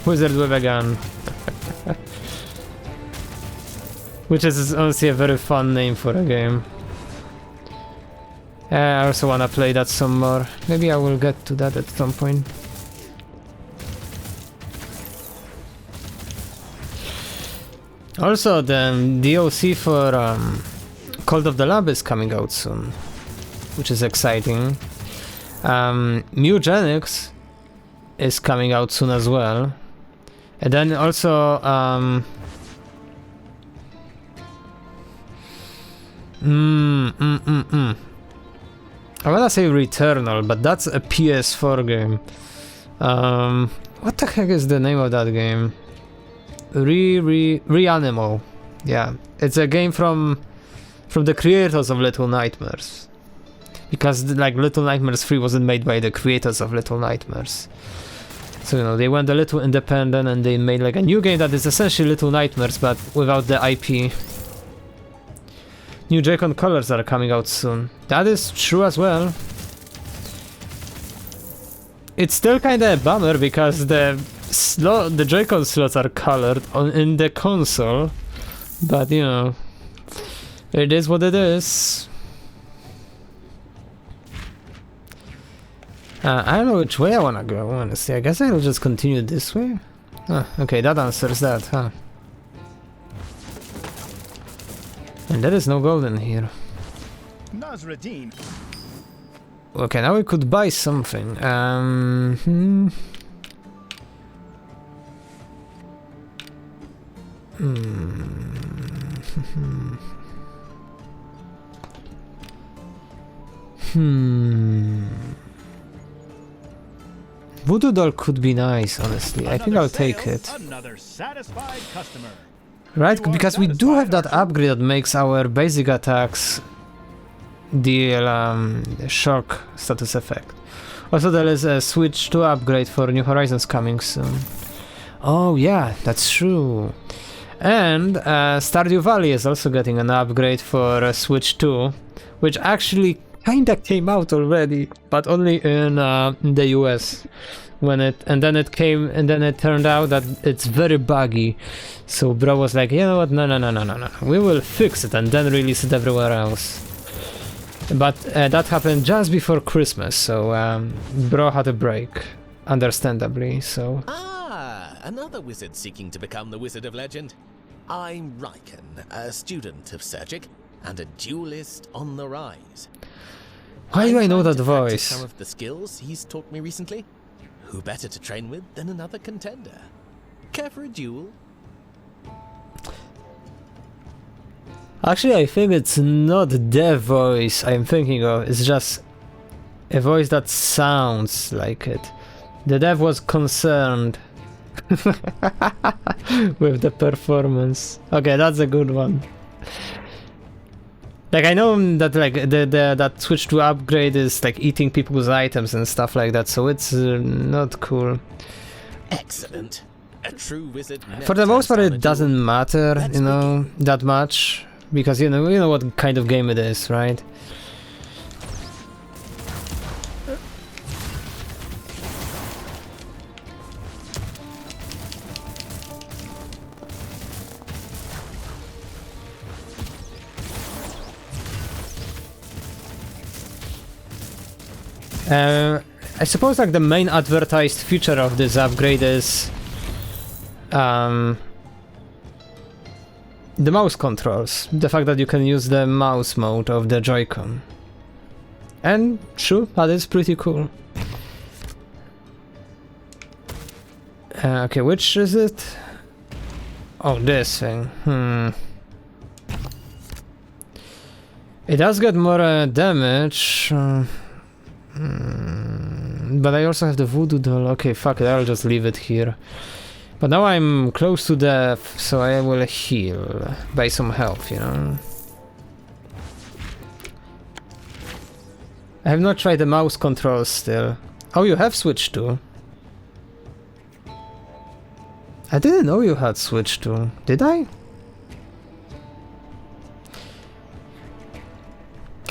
Wizard with a Gun. Which is honestly a very fun name for a game. I also wanna play that some more. Maybe I will get to that at some point. Also, the DLC for Cult of the Lamb is coming out soon, which is exciting. Mugenics is coming out soon as well. And then also I wanna say Returnal, but that's a PS4 game. What the heck is the name of that game? Reanimal. Yeah, it's a game from the creators of Little Nightmares. Because like Little Nightmares 3 wasn't made by the creators of Little Nightmares. So you know, they went a little independent and they made like a new game that is essentially Little Nightmares but without the IP. New Joy-Con colors are coming out soon. That is true as well. It's still kinda a bummer because the Joy-Con slots are colored in the console, but you know, it is what it is. I don't know which way I wanna go, honestly. I guess I'll just continue this way. Okay, that answers that, huh? And there is no gold in here. Nasreddin. Okay, now we could buy something. Voodoo doll could be nice, honestly. I think I'll take it. Another satisfied customer. Right, because we do have that upgrade that makes our basic attacks deal shock status effect. Also, there is a Switch 2 upgrade for New Horizons coming soon. Oh yeah, that's true. And Stardew Valley is also getting an upgrade for Switch 2, which actually kinda came out already, but only in the US. And then it turned out that it's very buggy. So bro was like, you know what, no, we will fix it and then release it everywhere else. But that happened just before Christmas, so bro had a break, understandably, so... Ah, another wizard seeking to become the Wizard of Legend. I'm Ryken, a student of Surgic, and a duelist on the rise. Why do I know that I'm trying to practice voice? Some of the skills he's taught me recently. Who better to train with than another contender? Care for a duel? Actually, I think it's not the voice I'm thinking of, it's just a voice that sounds like it. The dev was concerned with the performance. Okay, that's a good one. Like, I know that like that switch to upgrade is like eating people's items and stuff like that, so it's not cool. Excellent. A true wizard. For the most part, it doesn't matter, you know, that much, because you know what kind of game it is, right? I suppose like the main advertised feature of this upgrade is the mouse controls, the fact that you can use the mouse mode of the Joy-Con. And true, that is pretty cool. Okay, which is it? Oh, this thing. It does get more damage. But I also have the voodoo doll. Okay, fuck it, I'll just leave it here. But now I'm close to death, so I will heal by some health, you know. I have not tried the mouse controls still. Oh, you have Switch to? I didn't know you had Switch to. Did I?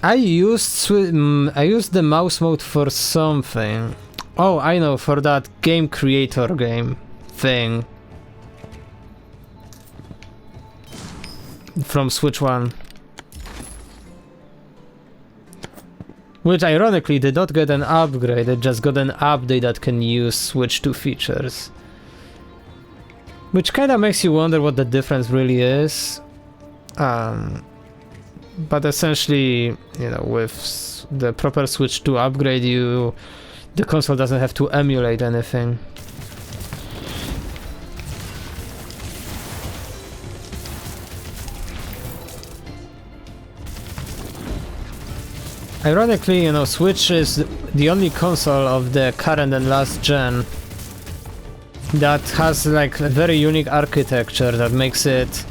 I used the mouse mode for something. Oh, I know, for that game creator game thing. From Switch 1. Which ironically did not get an upgrade, it just got an update that can use Switch 2 features. Which kinda makes you wonder what the difference really is. But essentially, you know, with the proper Switch 2 upgrade, the console doesn't have to emulate anything. Ironically, you know, Switch is the only console of the current and last gen that has like a very unique architecture that makes it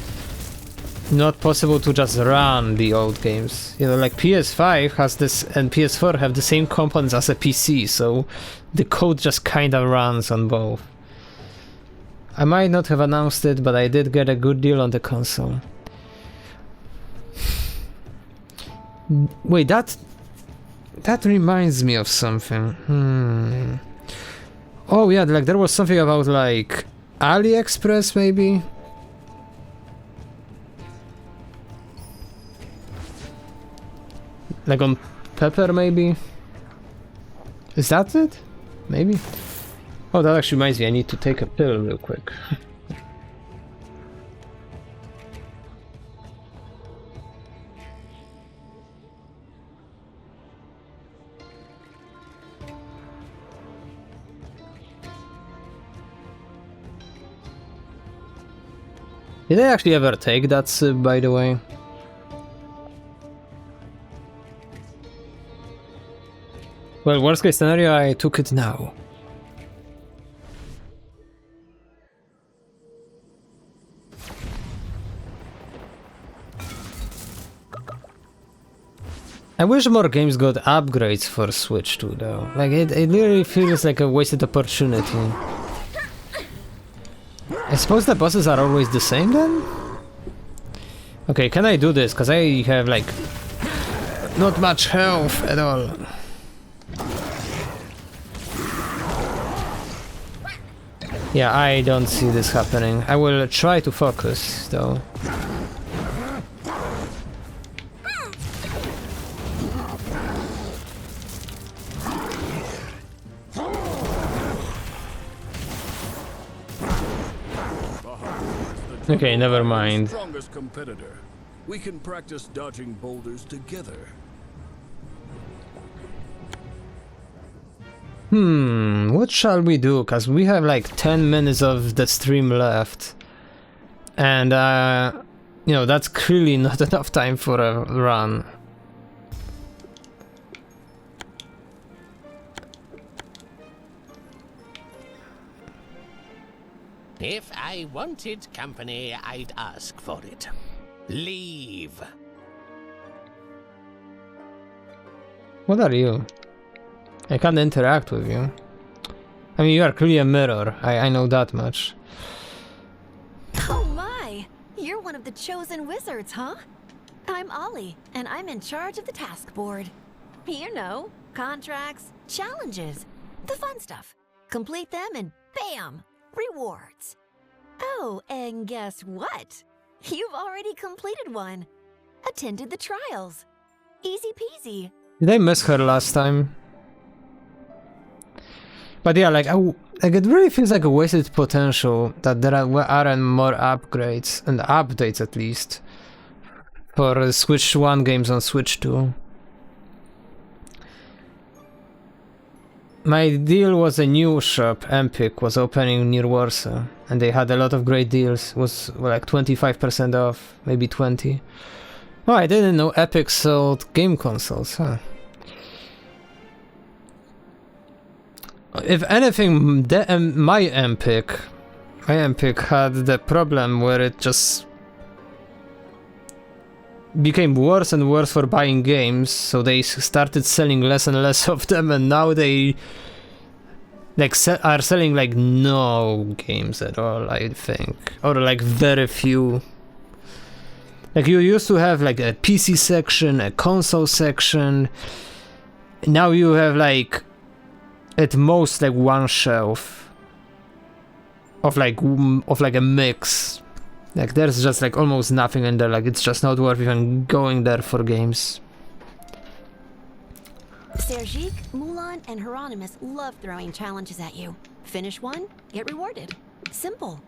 not possible to just run the old games. You know, like PS5 has this and PS4 have the same components as a PC, so the code just kinda runs on both. I might not have announced it, but I did get a good deal on the console. Wait, that reminds me of something. Oh yeah, like there was something about like AliExpress maybe? Like on Pepper maybe? Is that it? Maybe? Oh, that actually reminds me, I need to take a pill real quick. Did I actually ever take that sip, by the way? Well, worst case scenario, I took it now. I wish more games got upgrades for Switch 2 though. Like it literally feels like a wasted opportunity. I suppose the bosses are always the same then? Okay, can I do this? Cause I have like not much health at all. Yeah, I don't see this happening. I will try to focus though. Okay, never mind. Strongest competitor. We can practice dodging boulders together. What shall we do? Cause we have like 10 minutes of the stream left. And you know, that's clearly not enough time for a run. If I wanted company, I'd ask for it. Leave. What are you? I can't interact with you. I mean, you are clearly a mirror. I know that much. Oh my! You're one of the chosen wizards, huh? I'm Ollie, and I'm in charge of the task board. You know, contracts, challenges, the fun stuff. Complete them and bam! Rewards. Oh, and guess what? You've already completed one. Attended the trials. Easy peasy. Did I miss her last time? But yeah, like it really feels like a wasted potential that there aren't more upgrades and updates at least for Switch 1 games on Switch 2. My deal was a new shop, Empik, was opening near Warsaw, and they had a lot of great deals. It was like 25% off, maybe 20. Oh, I didn't know Epic sold game consoles, huh? If anything, my Empik had the problem where it just became worse and worse for buying games, so they started selling less and less of them, and now they like are selling like no games at all, I think, or like very few. Like you used to have like a PC section, a console section. Now you have like at most like one shelf of like a mix. Like there's just like almost nothing in there, like it's just not worth even going there for games. Sergique, Mulan, and Hieronymus love throwing challenges at you. Finish one, get rewarded. Simple.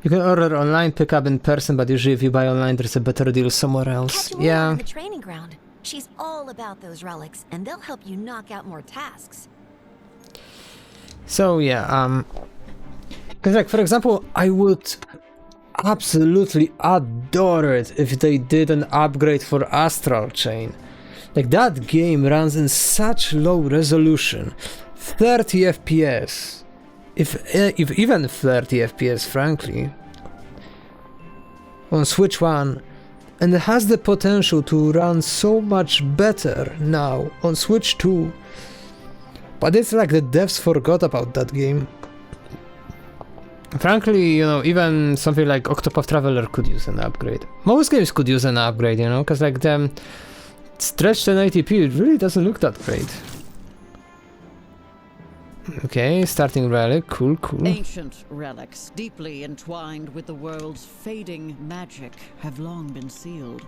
You can order online, pick up in person, but usually if you buy online there's a better deal somewhere else. Catch Mulan Yeah. in the training ground. She's all about those relics, and they'll help you knock out more tasks. So yeah, because like for example, I would absolutely adore it if they did an upgrade for Astral Chain. Like that game runs in such low resolution, 30 FPS, if even 30 FPS, frankly, on Switch 1, and it has the potential to run so much better now on Switch 2. But it's like the devs forgot about that game. Frankly, you know, even something like Octopath Traveler could use an upgrade. Most games could use an upgrade, you know, because like the stretched 1080p, it really doesn't look that great. Okay, starting relic, cool. Ancient relics, deeply entwined with the world's fading magic, have long been sealed.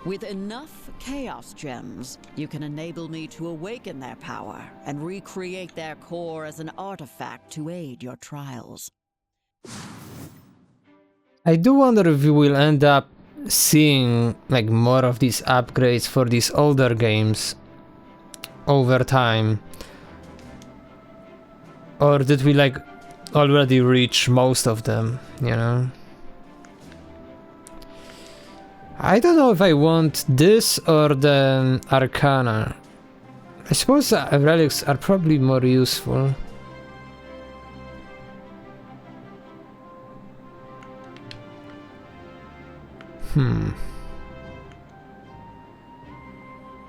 With enough Chaos Gems, you can enable me to awaken their power and recreate their core as an artifact to aid your trials. I do wonder if we will end up seeing like more of these upgrades for these older games over time. Or did we like already reach most of them, you know? I don't know if I want this or the Arcana. I suppose relics are probably more useful.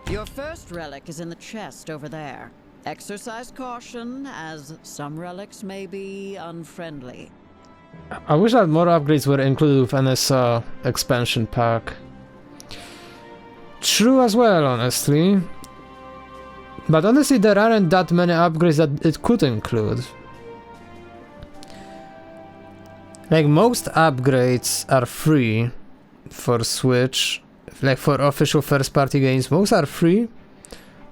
Your first relic is in the chest over there. Exercise caution, as some relics may be unfriendly. I wish that more upgrades were included with NSO expansion pack. True as well, honestly. But honestly, there aren't that many upgrades that it could include. Like, most upgrades are free for Switch. Like, for official first-party games, most are free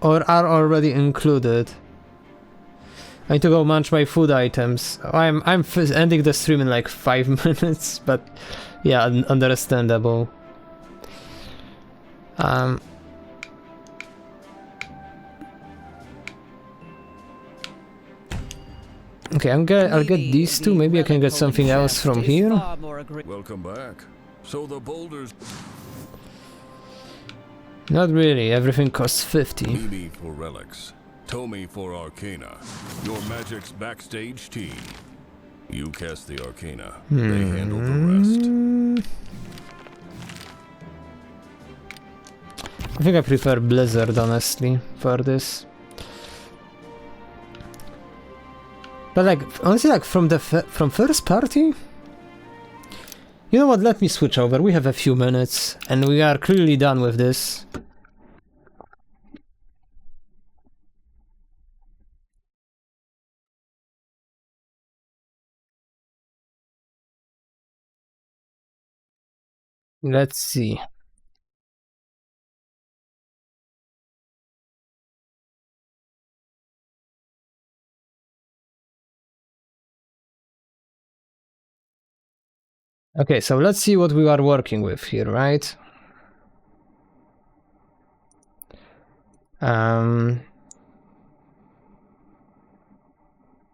or are already included. I need to go munch my food items. I'm ending the stream in like 5 minutes, but yeah, understandable. Okay, I'll get these two. Maybe I can get something else from here. Welcome back. So the boulders. Not really. Everything costs 50. Mimi for relics. Tomi for arcana. Your magic's backstage team. You cast the arcana. They handle the rest. I think I prefer Blizzard, honestly, for this. But like, honestly, like from first party. You know what? Let me switch over. We have a few minutes, and we are clearly done with this. Let's see. Okay, so let's see what we are working with here, right?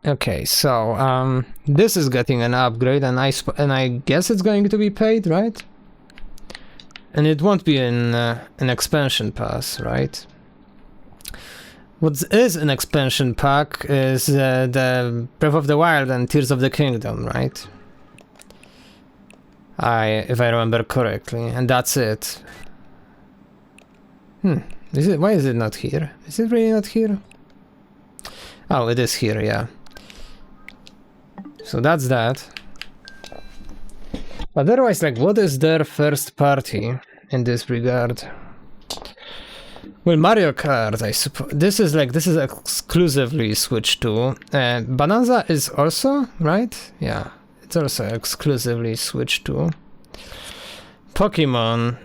Okay, so this is getting an upgrade, and I guess it's going to be paid, right? And it won't be in an expansion pass, right? What is an expansion pack is the Breath of the Wild and Tears of the Kingdom, right? If I remember correctly, and that's it. Why is it not here? Is it really not here? Oh, it is here, yeah. So that's that. But otherwise, like, what is their first party in this regard? Well, Mario Kart, I suppose. This is exclusively Switch 2. Bonanza is also, right? Yeah, it's also exclusively Switch 2. Pokemon,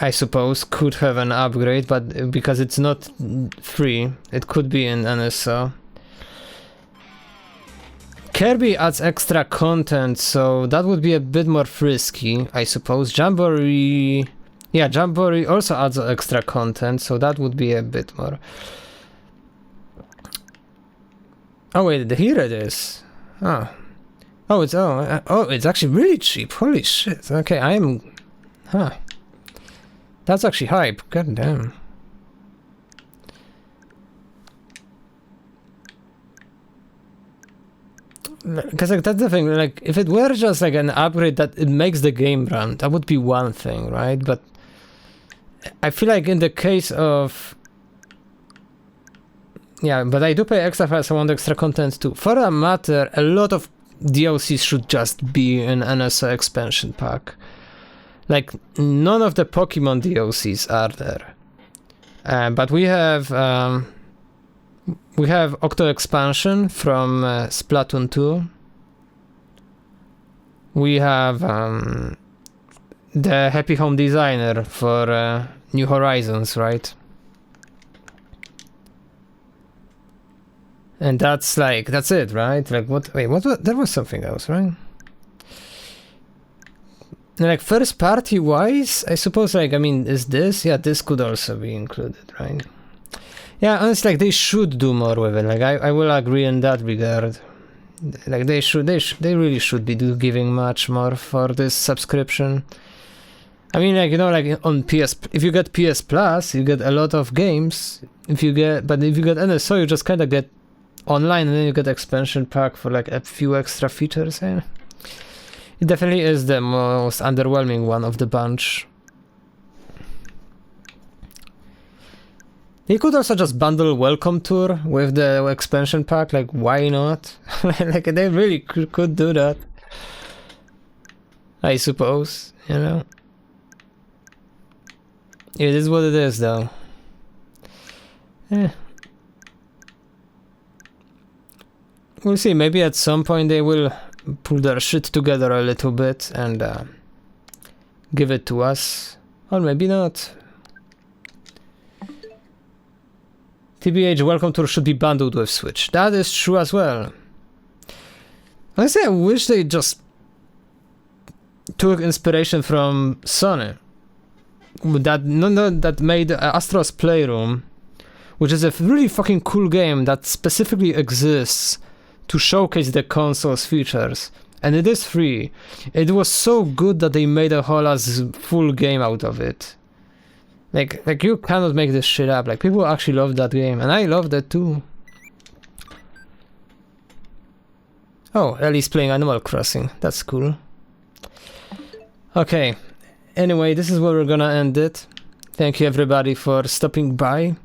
I suppose, could have an upgrade, but because it's not free, it could be in NSO. Kirby adds extra content, so that would be a bit more frisky, I suppose. Jamboree... Yeah, Jamboree also adds extra content, so that would be a bit more... Oh wait, here it is. Oh, it's actually really cheap. Holy shit. Okay, that's actually hype. God damn. Because like that's the thing, like if it were just like an upgrade that it makes the game run, that would be one thing, right? But I feel like in the case of... Yeah, but I do pay extra for some extra content too. For that matter, a lot of DLCs should just be an NSO expansion pack. Like, none of the Pokemon DLCs are there. But we have Octo expansion from Splatoon 2. We have the Happy Home Designer for New Horizons, right? And that's it, right? Like, what? Wait, what? There was something else, right? Like, first party wise, I suppose, like, I mean, is this? Yeah, this could also be included, right? Yeah, honestly, like, they should do more with it. Like, I will agree in that regard. Like, they really should be giving much more for this subscription. I mean, like, you know, like on PS, if you get PS Plus, you get a lot of games. But if you get NSO, you just kind of get online, and then you get expansion pack for like a few extra features. Yeah. It definitely is the most underwhelming one of the bunch. They could also just bundle Welcome Tour with the expansion pack, like why not? Like they really could do that. I suppose, you know. It is what it is though. We'll see, maybe at some point they will pull their shit together a little bit and give it to us. Or maybe not. TBH Welcome Tour should be bundled with Switch. That is true as well. Honestly, I wish they just took inspiration from Sony. That made Astro's Playroom, which is a really fucking cool game that specifically exists to showcase the console's features. And it is free. It was so good that they made a whole ass full game out of it. Like you cannot make this shit up. Like, people actually love that game, and I love that too. Oh, Ellie's playing Animal Crossing. That's cool. Okay. Anyway, this is where we're gonna end it. Thank you everybody for stopping by.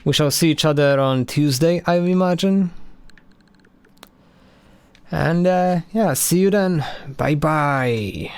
We shall see each other on Tuesday, I imagine. And yeah, see you then. Bye bye.